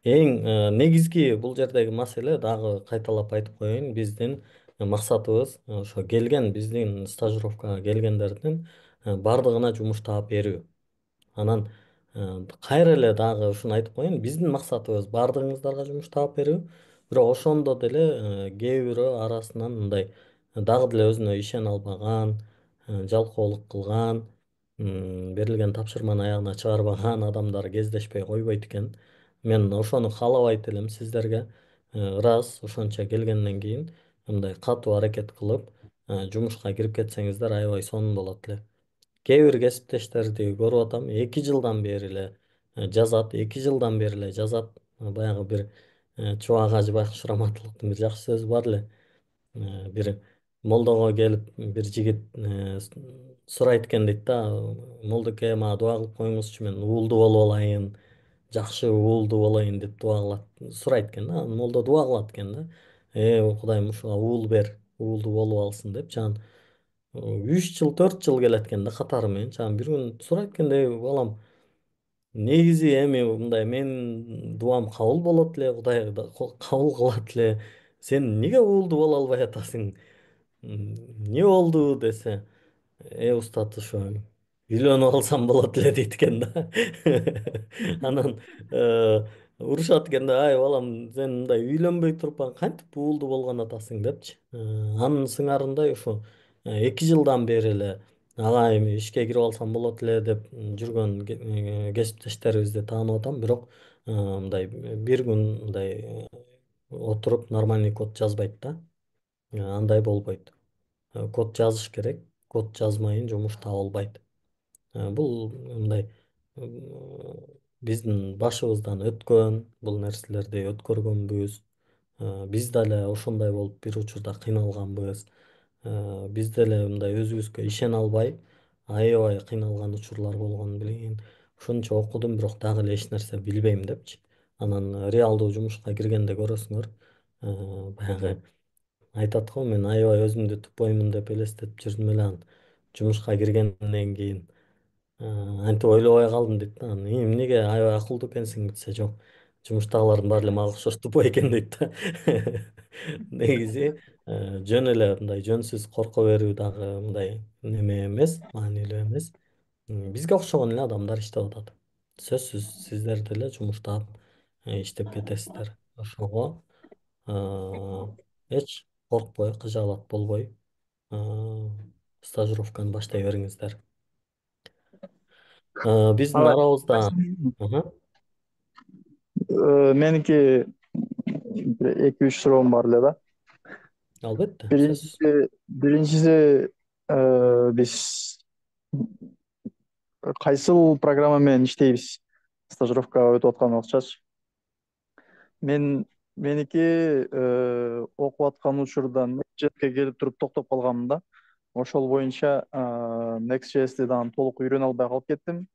Эң негизги бул жердеги маселе, дагы кайталап айтып коеюн, биздин максатыбыз ошо келген, биздин стажировкага келгендердин бардыгына жумуш таап берүү. Анан кайра эле дагы ушуну айтып коеюн, биздин максатыбыз баардыгыңыздарга жумуш таап берүү. Бирок ошондо деле кээ бирөө арасынан мындай дагы деле өзүнө ишене албаган, жалкоолук кылган, берилген тапшырманы аягына чыгарбаган адамдар кездешпей койбойт экен. Мен ошону каалабайт элем сиздерге. Ырас ошончо келгенден кийин мындай катуу аракет кылып жумушка кирип кетсеңиздер аябай сонун болот эле. Кээ бир кесиптештерди көрүп атам, 2 жылдан бери эле жазат, 2 жылдан бери эле жазат. Баягы бир Чубак Ажы Байкуш Раматылыктын бир жакшы сөзү бар эле. Бир молдого келип бир жигит сурайт экен дейт да, молдоке, мага дуа кылып коюңузчу, мен уулду болуп алайын, жакшы уулду болоюн деп дуа кылат, сурайт экен да. Анан молдо дуа кылат экен да. Кудайым ушуга уул бер, уулду болуп алсын деп. Жан 3 жыл, 4 жыл келет экен да катары менен. Жан бир күн сурайт экен, балам, негизи эми мындай менин дуам кабыл болот эле, Кудай кабыл кылат эле. Сен эмнеге уулду боло албай атасың? Эмне болду десе, устат, ошо үйлөнүп алсам болот эле дейт экен да. Анан урушат экен да, ай балам, сен мындай үйлөнбөй туруп кантип уулду болгон атасың депчи. Анын сыңарындай ушу 2 жылдан бери эле ага эми ишке кирип алсам болот эле деп жүргөн кесиптештерибизди таанып атам. Бирок мындай бир күн мындай отуруп нормальный код жазбайт да. Андай болбойт. Код жазыш керек. Код жазмайын жумуш табылбайт. Бул мындай биздин башыбыздан өткөн, бул нерселерди өткөргөнбүз. Биз деле ошондой болуп бир учурда кыйналганбыз. Биз деле мындай өзүбүзгө ишене албай, аябай кыйналган учурлар болгонун билейин. Ушунча окудум, бирок дагы эле эч нерсе билбейм депчи. Анан реалдуу жумушка киргенде көрөсүңөр, баягы айтат го, мен аябай өзүмдү тупоймун деп элестетип жүрдүм эле, анан жумушка киргенден кийин антип ойлобой калдым дейт да. Анан эмнеге аябай акылдуу экенсиң десе, жок, жумуштагылардын баары эле мага окшош тупой экен дейт да. Негизи жөн эле мындай жөнсүз корко берүү дагы мындай неме эмес, маанилүү эмес. Бизге окшогон эле адамдар иштеп атат. Сөзсүз сиздер деле жумуш таап иштеп кетесиздер. Ошого эч коркпой, кыжаалат болбой стажировканы баштай бериңиздер. Биздин Ага, арабызда меники бир эки үч суроом бар эле да. албетте, сөзсүз. Биринчиси биз кайсыл программа менен иштейбиз стажировкага өтүп аткан акчачы? Меники окуп аткан учурда Next.js'ке келип туруп токтоп калганмын да. Ошол боюнча Next.js'ти дагы толук үйрөнө албай калып кеттим.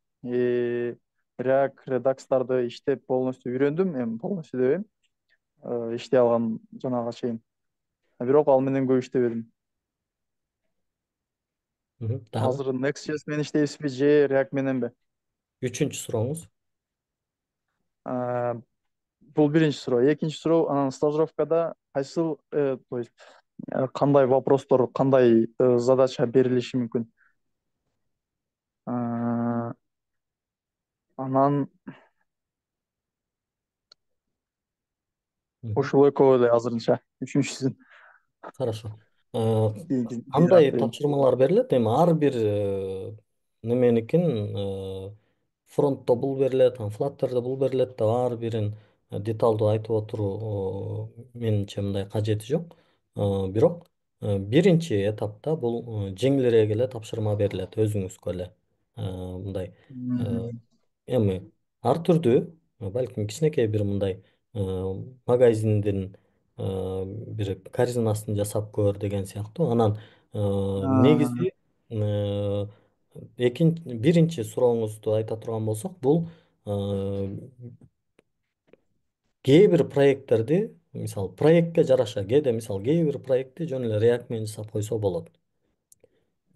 React, Redux иштеп полностью үйрөндүм, эми полностью дебейм. Иштей алган жанага чейин. Бирок ал менен көп иштебедим. Дагы Азыр Next.js менен иштейбизби же React мененби? үчүнчү сурооңуз. Бул биринчи суроо. Экинчи суроо, анан стажировкада кайсыл, то есть кандай вопростор, кандай задача берилиши мүмкүн? Анан ушул экөө эле азырынча. Үчүнчүсүн Хорошо. кийинкисин Кандай айтып тапшырмалар берилет? Эми ар бир неменикин фронтто бул берилет, анан Flutter'да бул берилет деп ар бирин деталдуу айтып отуруу менимче мындай кажети жок. Бирок биринчи этапта бул жеңилирээк эле тапшырма берилет өзүңүзгө эле. Мындай берсең. эми ар түрдүү балким кичинекей бир мындай магазиндин бир корзинасын жасап көр деген сыяктуу. Анан негизи биринчи сурооңузду айта турган болсок, бул кээ бир проекттерди, мисалы проектке жараша, кээде мисалы кээ бир проектти жөн эле React менен жасап койсо болот.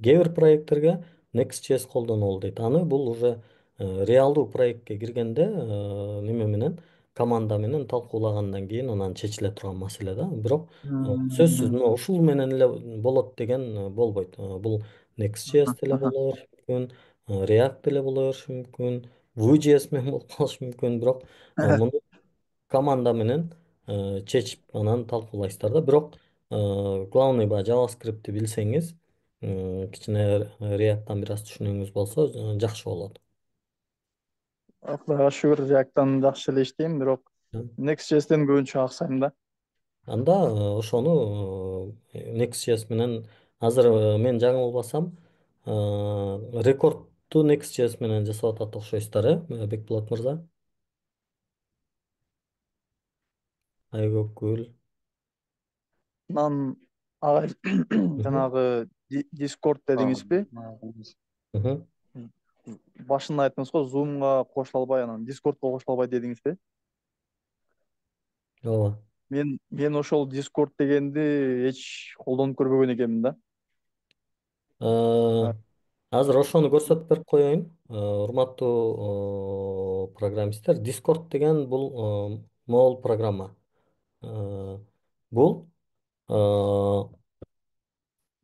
Кээ бир проекттерге Next.js колдонулу дейт. Аны бул уже реалдуу проектке киргенде неме менен команда менен талкуулагандан кийин анан чечиле турган маселе да. Бирок сөзсүз мына ушул менен эле болот деген болбойт. Бул Next.js деле боло бериши мүмкүн, React деле боло бериши мүмкүн, Vue.js менен болуп калышы мүмкүн. Бирок муну команда менен чечип анан талкуулайсыздар да. Бирок главный баягы JavaScript'ти билсеңиз, кичине React'тан бир аз түшүнүгүңүз болсо жакшы болот. Кудайга шүгүр, React'тан жакшы эле иштейм, бирок Next.js'тен көбүнчө аксайм да. Анда ошону Next.js менен азыр мен жаңылбасам рекордту Next.js менен жасап атат окшойсуздар, Бекболот мырза? Айгөкүл. Анан агай жанагы Discord дедиңизби? Мгм. Башында айттыңыз го, Zoom'га кошула албай, анан Discord'го кошула албай дедиңизби? Ооба. Мен ошол Discord дегенди эч колдонуп көрбөгөн экенмин да. Азыр ошону көрсөтүп берип коеюн. Урматтуу программисттер, Discord деген бул могул программа. Бул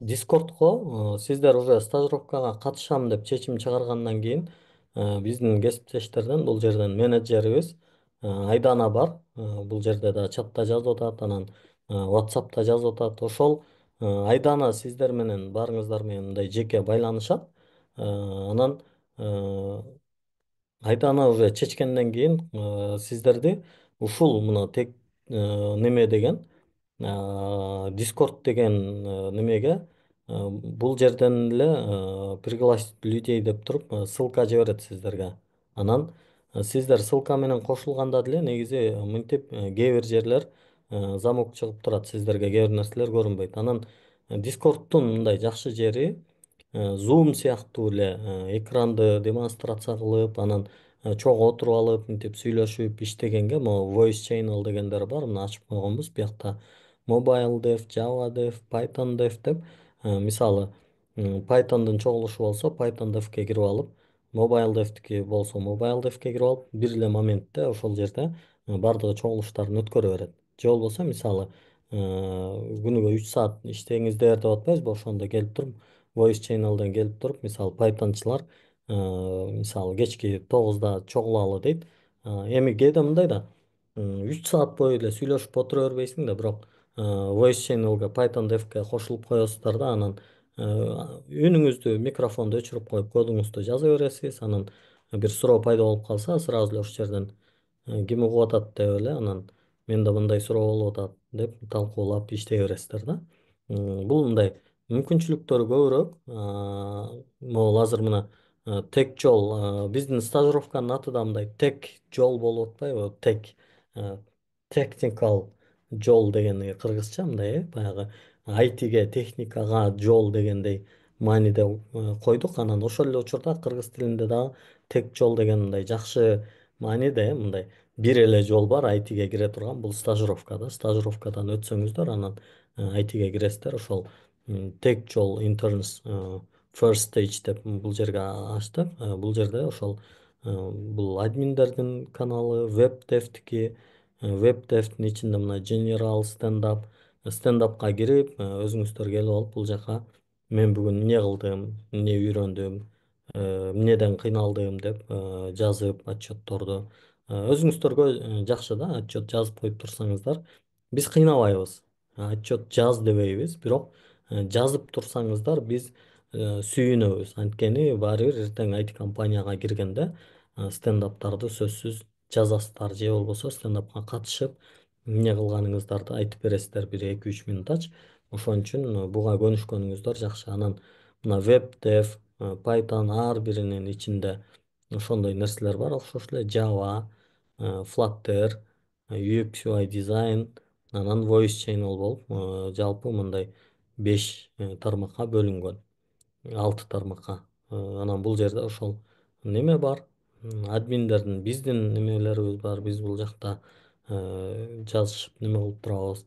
Дискордко сиздер уже стажировкага катышам деп чечим чыгаргандан кийин биздин кесиптештерден бул жерден менеджерибиз Айдана бар. Бул жерде да чатта жазып атат, анан WhatsAppта жазып атат. Ошол Айдана сиздер менен баарыңыздар менен мындай жеке байланышат. Анан Айдана уже чечкенден кийин сиздерди ушул мына тек неме деген Discord деген немеге бул жерден эле пригласить людей деп туруп ссылка жиберет сиздерге. Анан сиздер ссылка менен кошулганда деле негизи мынтип кээ бир жерлер замок чыгып турат, сиздерге кээ бир нерселер көрүнбөйт. Анан Discord'тун мындай жакшы жери Zoom сыяктуу эле экранды демонстрация кылып, анан чогуу отуруп алып, мынтип сүйлөшүп иштегенге могу voice channel дегендер бар. Мына ачып койгонбуз биякта. Mobile Dev, Java Dev, Python Dev деп. Мисалы, Python'дун чогулушу болсо Python Dev'ке кирип алып, Mobile Dev'тики болсо Mobile Dev'ке кирип алып, бир эле моментте ошол жерде бардыгы чогулуштарын өткөрө берет. Же болбосо мисалы, күнүгө 3 саат иштеңиздер деп атпайбызбы? Ошондо келип туруп, Voice Channel'дан келип туруп, мисалы Pythonчылар мисалы кечки 9-да чогулалы дейт. Эми кээде мындай да 3 саат бою эле сүйлөшүп отура бербейсиң да, бирок Voice Channel'га Python Dev'ке кошулуп коесуздар да, анан үнүңүздү микрофонду өчүрүп коюп кодуңузду жаза бересиз. Анан бир суроо пайда болуп калса, сразу эле ошол жерден ким угуп атат деп эле, анан менде мындай суроо болуп атат деп талкуулап иштей бересиздер да. Бул мындай мүмкүнчүлүктөрү көбүрөөк. Могул азыр мына тек жол, биздин стажировканын аты да мындай тек жол болуп атпайбы? Тек technical жол дегени кыргызча мындай, баягы айтиге, техникага жол дегендей мааниде койдук. Анан ошол эле учурда кыргыз тилинде дагы тек жол деген мындай жакшы мааниде, мындай бир эле жол бар айтиге кире турган, бул стажировкада. Стажировкадан өтсөңүздөр, анан айтиге киресиздер. Ошол тек жол interns first stage деп бул жерге ачтык. Бул жерде ошол бул админдердин каналы, веб девтики, веб девтин ичинде мына general стендап, стендапка кирип, өзүңүздөр келип алып бул жака мен бүгүн эмне кылдым, эмне үйрөндүм, эмнеден кыйналдым деп жазып отчетторду. Өзүңүздөргө жакшы да, отчет жазып коюп турсаңыздар. Биз кыйнабайбыз. Отчет жаз дебейбиз, бирок жазып турсаңыздар биз сүйүнөбүз. Анткени баары бир эртең IT компанияга киргенде стендаптарды сөзсүз жазасыздар, же болбосо стендапка катышып эмне кылганыңыздарды айтып бересиздер бир 2-3 минутач. Ошон үчүн буга көнүшкөнүңүздөр жакшы. Анан мына веб дев, Python ар биринин ичинде ошондой нерселер бар, окшош эле Java, Flutter, UX UI дизайн, анан voice channel болуп, жалпы мындай 5 тармакка бөлүнгөн. 6 тармакка. Анан бул жерде ошол неме бар. Админдердин, биздин немелерибиз бар. Биз бул жакта жазышып неме кылып турабыз.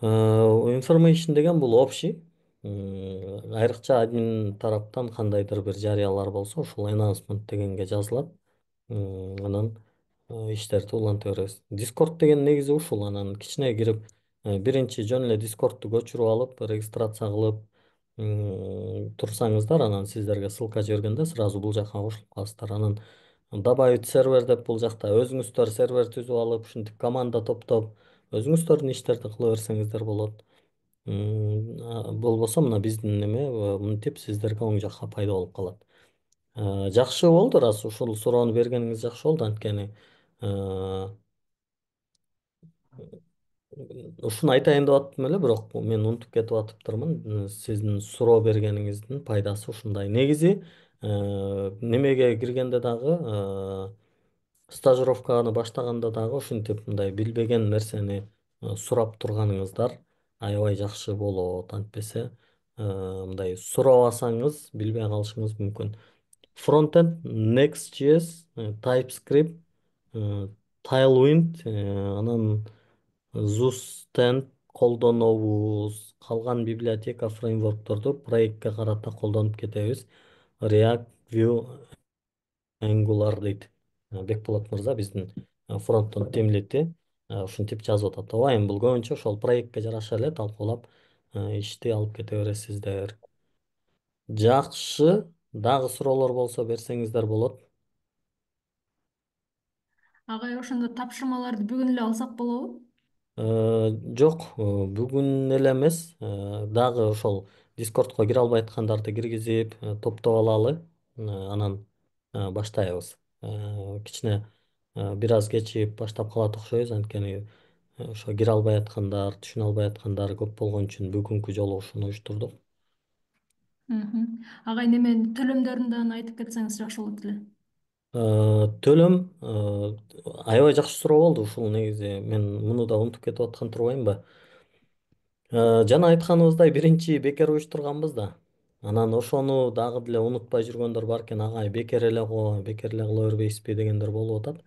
Information деген бул общий. Айрыкча админ тараптан кандайдыр бир жарыялар болсо, ушул announcement дегенге жазылат. Анан иштерди уланта беребиз. Discord деген негизи ушул. Анан кичине кирип, биринчи жөн эле Discord'ду көчүрүп алып, регистрация кылып турсаңыздар, анан сиздерге ссылка жибергенде сразу бул жака кошулуп каласыздар. Анан добавить сервер деп бул жакта өзүңүздөр сервер түзүп алып, ушинтип команда топтоп, өзүңүздөрдүн иштерди кыла берсеңиздер болот. Болбосо мына биздин неме мынтип сиздерге оң жакка пайда болуп калат. Жакшы болду, раз ушул суроону бергениңиз жакшы болду, анткени ушуну айтайын деп аттым эле, бирок мен унутуп кетип атыптырмын. Сиздин суроо бергениңиздин пайдасы ушундай. Негизи немеге киргенде дагы, стажировканы баштаганда дагы ушинтип мындай билбеген нерсени сурап турганыңыздар аябай жакшы болот. Антпесе мындай сурабасаңыз билбей калышыңыз мүмкүн. Frontend, Next.js, TypeScript, Tailwind, анан Zoostand колдонобуз. Калган библиотека, фреймворкторду проектке карата колдонуп кетебиз. React, Vue, Angular дейт. Бекболот мырза биздин фронттон темлети ушинтип жазып атат. Ооба, эми бул көбүнчө ошол проектке жараша эле талкуулап ишти алып кете бересиздер. Жакшы, дагы суроолор болсо берсеңиздер болот. Агай, ошондо тапшырмаларды бүгүн эле алсак болобу? Жок, бүгүн эле эмес, дагы ошол Discordко кире албай аткандарды киргизип, топтоп алалы, анан баштайбыз. Кичине бир аз кечигип баштап калат окшойбуз, анткени ошо кире албай аткандар, түшүнө албай аткандар көп болгон үчүн бүгүнкү жолугушууну уюштурдук. Агай, неме төлөмдөрүн дагы айтып кетсеңиз жакшы болот эле. Төлөм аябай жакшы суроо болду ушул. Негизи мен муну да унутуп кетип аткан турбаймынбы? Жана айтканыбыздай биринчи бекер уюштурганбыз да. Анан ошону дагы деле унутпай жүргөндөр бар экен. Агай, бекер эле го, бекер эле кыла бербейсизби дегендер болуп атат.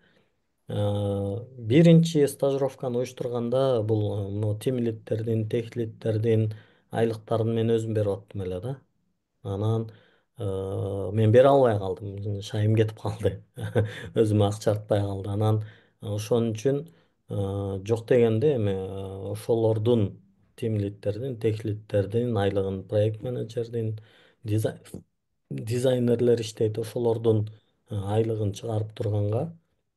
Биринчи стажировканы уюштурганда бул мына тимлидтердин, техлидтердин айлыктарын мен өзүм берип аттым эле да. Анан мен бере албай калдым. Шайым кетип калды. Өзүмө акча артпай калды. Анан ошон үчүн жок дегенде эми ошолордун тимлидтердин, техлидтердин айлыгын, проект менеджердин, дизайнерлер иштейт, ошолордун айлыгын чыгарып турганга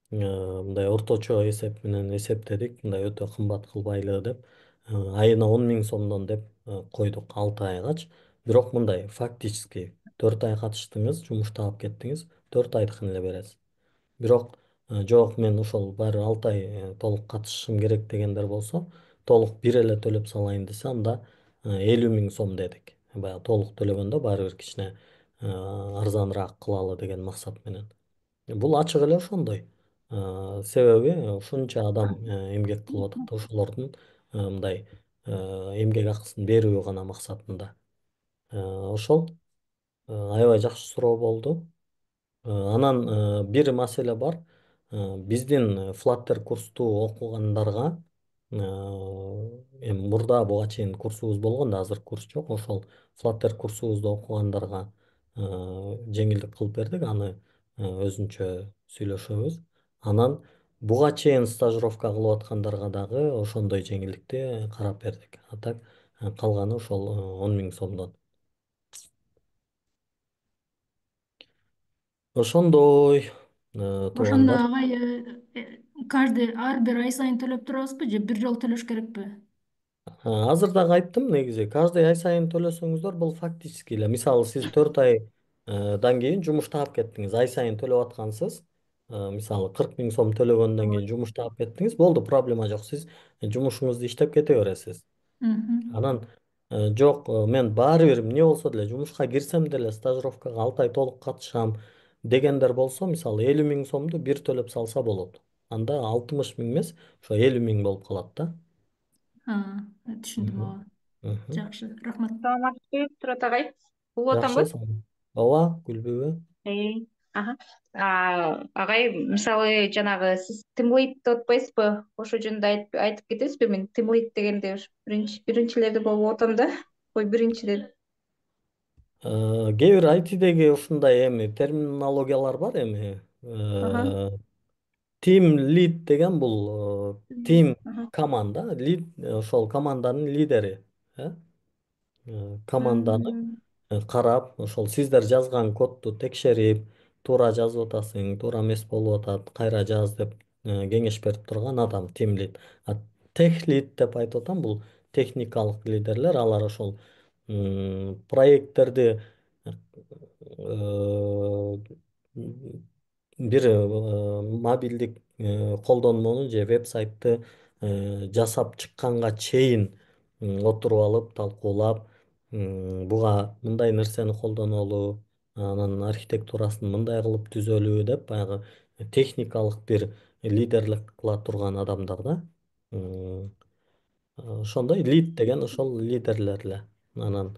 мындай орточо эсеп менен эсептедик. Мындай өтө кымбат кылбайлы деп айына 10.000 сомдон деп койдук 6 айгач. Бирок мындай фактически 4 ай катыштыңыз, жумуш таап кеттиңиз, 4 айдыкын эле бересиз. Бирок жок, мен ошол баары 6 ай толук катышышым керек дегендер болсо, толук бир эле төлөп салайын десе, анда 50.000 сом дедик. Баягы толук төлөгөндө баары бир кичине арзаныраак кылалы деген максат менен. Бул ачык эле ошондой. Себеби ушунча адам эмгек кылып атат, ошолордун мындай эмгек акысын берүү гана максатында. Ошол аябай жакшы суроо болду. Анан бир маселе бар. Биздин Flutter курсту окугандарга эми мурда буга чейин курсубуз болгон да, азыр курс жок. Ошол Flutter курсубузду окугандарга жеңилдик кылып бердик. Аны өзүнчө сүйлөшөбүз. Анан буга чейин стажировка кылып аткандарга дагы ошондой жеңилдикти карап бердик. А так калганы ошол 10.000 сомдон. Ошондой Ошондо туугандар. агай, каждый ар бир ай сайын төлөп турабызбы же бир жолу төлөш керекпи? Азыр дагы айттым, негизи каждый ай сайын төлөсөңүздөр бул фактически эле. Мисалы сиз 4 айдан кийин жумуш таап кеттиңиз, ай сайын төлөп аткансыз. Мисалы 40.000 сом төлөгөндөн кийин жумуш таап кеттиңиз, болду, проблема жок. Сиз жумушуңузду иштеп кете бересиз. Анан жок, мен баары бир эмне болсо деле жумушка кирсем деле стажировкага 6 ай толук катышам дегендер болсо, мисалы 50 000 сомду бир төлөп салса болот. Анда 60 000 эмес, ошо 50 000 болуп калат да. Түшүндүм, ооба. Мгм. Жакшы, рахмат. Саламатсызбы, Турат агай? Угуп Жакшы, атамбы? ооба, күлбүбү. Аха. Агай, мисалы жанагы сиз тимлид деп атпайсызбы? Ошол жөнүндө айтып кетесизби? Мен тимлид дегенде уж биринчилерде болуп атам да. Ой, биринчилер. Кээ бир айтидеги ушундай эми терминологиялар бар эми. Аха. Тим лид деген бул тим Аха. команда, лид ошол команданын лидери. Э? Команданы карап, ошол сиздер жазган кодду текшерип, туура жазып атасың, туура эмес болуп атат, кайра жаз деп кеңеш берип турган адам тим лид. Тех лид деп айтып атам, бул техникалык лидерлер, алар ошол проекттерди э, бир мобилдик колдонмону же веб-сайтты жасап чыкканга чейин отуруп алып, талкуулап, буга мындай нерсени колдонолу, анан архитектурасын мындай кылып түзөлү деп баягы техникалык бир лидерлик кыла турган адамдар да. М, Ошондой лид деген ошол лидерлер эле. Анан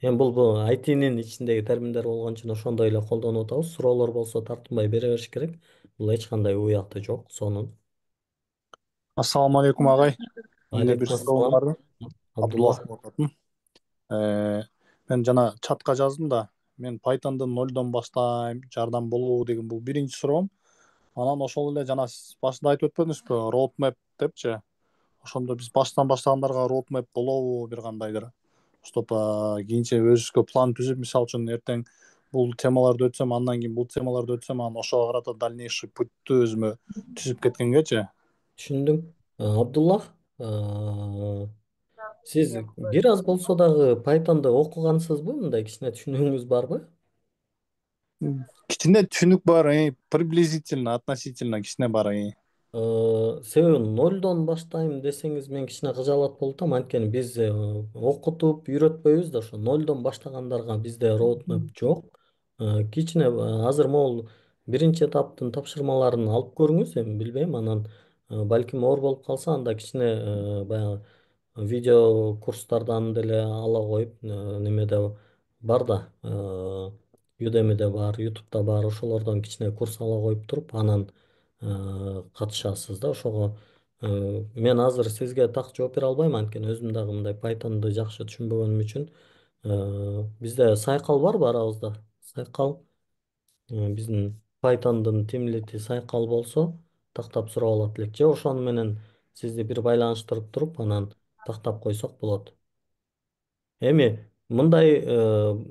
эми бул айтинин ичиндеги терминдер болгон үчүн ошондой эле колдонуп атабыз. Суроолор болсо тартынбай бере бериш керек. Бул эч кандай уяты жок, сонун. Ассаламу алейкум агай. Менде бир Алейкум суроом ассалам. бар. Абдуллах Абдулла. болуп атам. Мен жана чатка жаздым да. Мен Python'ды нолдон баштайм, жардам болобу деген бул биринчи суроом. Анан ошол эле жана сиз башында айтып өтпөдүңүзбү, roadmap депчи. Ошондо биз баштан баштагандарга roadmap болобу бир кандайдыр. Чтоб кийинче өзүбүзгө план түзүп, мисалы үчүн эртең бул темаларды өтсөм, андан кийин бул темаларды өтсөм, анан ошого карата дальнейший путьту өзүмө түзүп кеткенгечи. Түшүндүм. Абдуллах, сиз бир аз болсо дагы Python'ды окугансызбы? Мындай кичине түшүнүгүңүз барбы? Кичине түшүнүк бар, приблизительно, относительно кичине бар. Себеби нолдон баштайм десеңиз мен кичине кыжалат болуп атам, анткени биз окутуп үйрөтпөйбүз да, ошо нолдон баштагандарга бизде роудмап жок. Кичине азыр могул биринчи этаптын тапшырмаларын алып көрүңүз, эми билбейм, анан балким оор болуп калса анда кичине баягы видео курстардан деле ала коюп, немеде бар да, Udemy'de бар, YouTube'да бар, ошолордон кичине курс ала коюп туруп, анан катышасыз да ошого. Мен азыр сизге так жооп бере албайм, анткени өзүм дагы мындай Python'ды жакшы түшүнбөгөнүм үчүн. Бизде сайкал бар арабызда. Сайкал биздин Python'дын тимлити сайкал болсо тактап сурап алат элек, же ошону менен сизди бир байланыштырып туруп анан тактап койсок болот. Эми мындай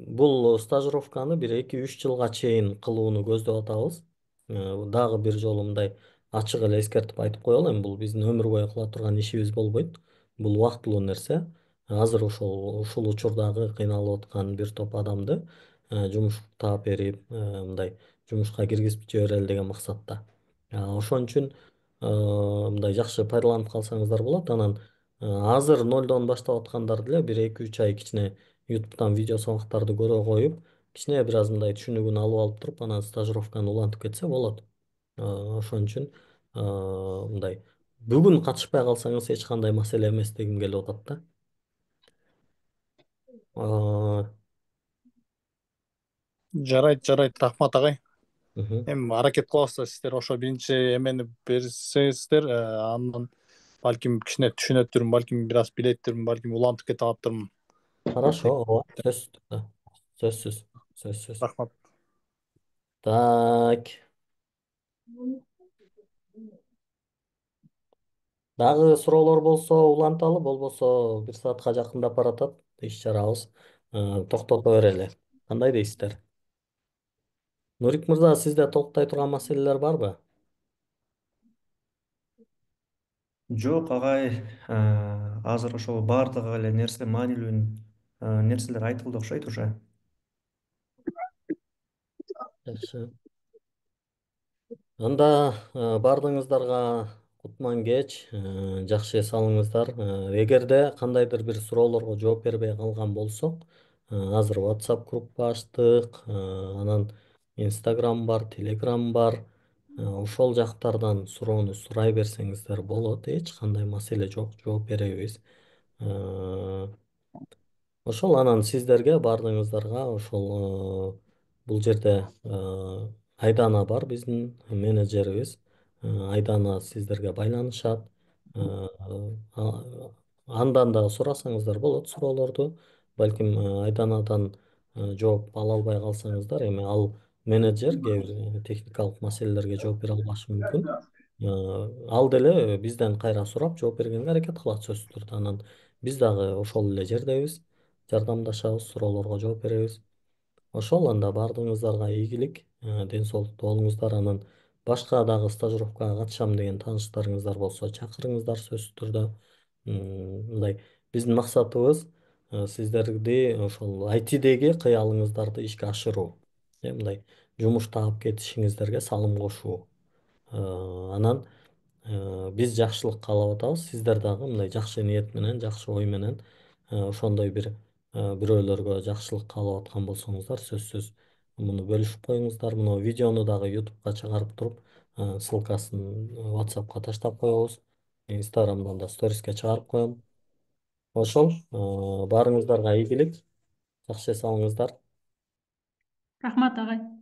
бул стажировканы бир 2-3 жылга чейин кылууну көздөп атабыз. Дагы бир жолу мындай ачык эле эскертип айтып коелу, эми бул биздин өмүр бою кыла турган ишибиз болбойт. Бул убактылуу нерсе. Азыр ушул учурдагы кыйналып аткан бир топ адамды жумуш таап берип, мындай жумушка киргизип жиберели деген максатта. Ошон үчүн мындай жакшы пайдаланып калсаңыздар болот. Анан азыр нолдон баштап аткандар деле бир 2-3 ай кичине YouTube'дан видео сабактарды көрө коюп, кичине бир аз мындай түшүнүгүн алып туруп, анан стажировканы улантып кетсе болот. Ошон үчүн мындай бүгүн катышпай калсаңыз эч кандай маселе эмес дегим келип атат да. Жарайт, жарайт, рахмат агай. Мгм. Эми аракет кылабыз да, сиздер ошо биринчи эмени берсеңиздер, андан балким кичине түшүнөттүрмүн, балким бир аз билеттирмин, балким улантып кете калыптырмын. Хорошо, ооба, сөзсүз түрдө. Сөзсүз, сөзсүз. Рахмат. Так. Дагы суроолор болсо уланталы, болбосо бир саатка жакындап баратат иш чарабыз. Токтото берели. Кандай дейсиздер? Нурик мырза, сизде толуктай турган маселелер барбы? Жок агай, азыр ошол баардык эле нерсе маанилүү нерселер айтылды окшойт уже. Жакшы. Анда баардыгыңыздарга кутман кеч, жакшы эс алыңыздар. Эгерде кандайдыр бир суроолорго жооп бербей калган болсок, азыр WhatsApp группа ачтык, анан Инстаграм бар, Телеграм бар. Ошол жактардан суроону сурай берсеңиздер болот. Эч кандай маселе жок, жооп беребиз. Э, Ошол анан сиздерге баардыгыңыздарга ошол бул жерде Айдана бар биздин менеджерибиз. Айдана сиздерге байланышат. Э, а- Андан да сурасаңыздар болот суроолорду. Балким Айданадан жооп ала албай калсаңыздар, эми ал менеджер кээ бир техникалык маселелерге жооп бере албашы мүмкүн. Ал деле бизден кайра сурап жооп бергенге аракет кылат сөзсүз түрдө. Анан биз дагы ошол эле жердебиз, жардамдашабыз, суроолорго жооп беребиз. Ошол анда баардыгыңыздарга ийгилик, ден соолукта болуңуздар. Анан башка дагы стажировкага катышам деген тааныштарыңыздар болсо чакырыңыздар сөзсүз түрдө. Мындай биздин максатыбыз сиздерди ошол айтидеги кыялыңыздарды ишке ашыруу. Мындай жумуш таап кетишиңиздерге салым кошуу. Анан биз жакшылык каалап атабыз. Сиздер дагы мындай жакшы ниет менен, жакшы ой менен ошондой бир бирөөлөргө жакшылык каалап аткан болсоңуздар, сөзсүз муну бөлүшүп коюңуздар. Мына видеону дагы YouTubeга чыгарып туруп, ссылкасын WhatsAppка таштап коебуз. Instagramдан да сториске чыгарып коем. Ошол баарыңыздарга ийгилик, жакшы эс алыңыздар. Рахмат агай.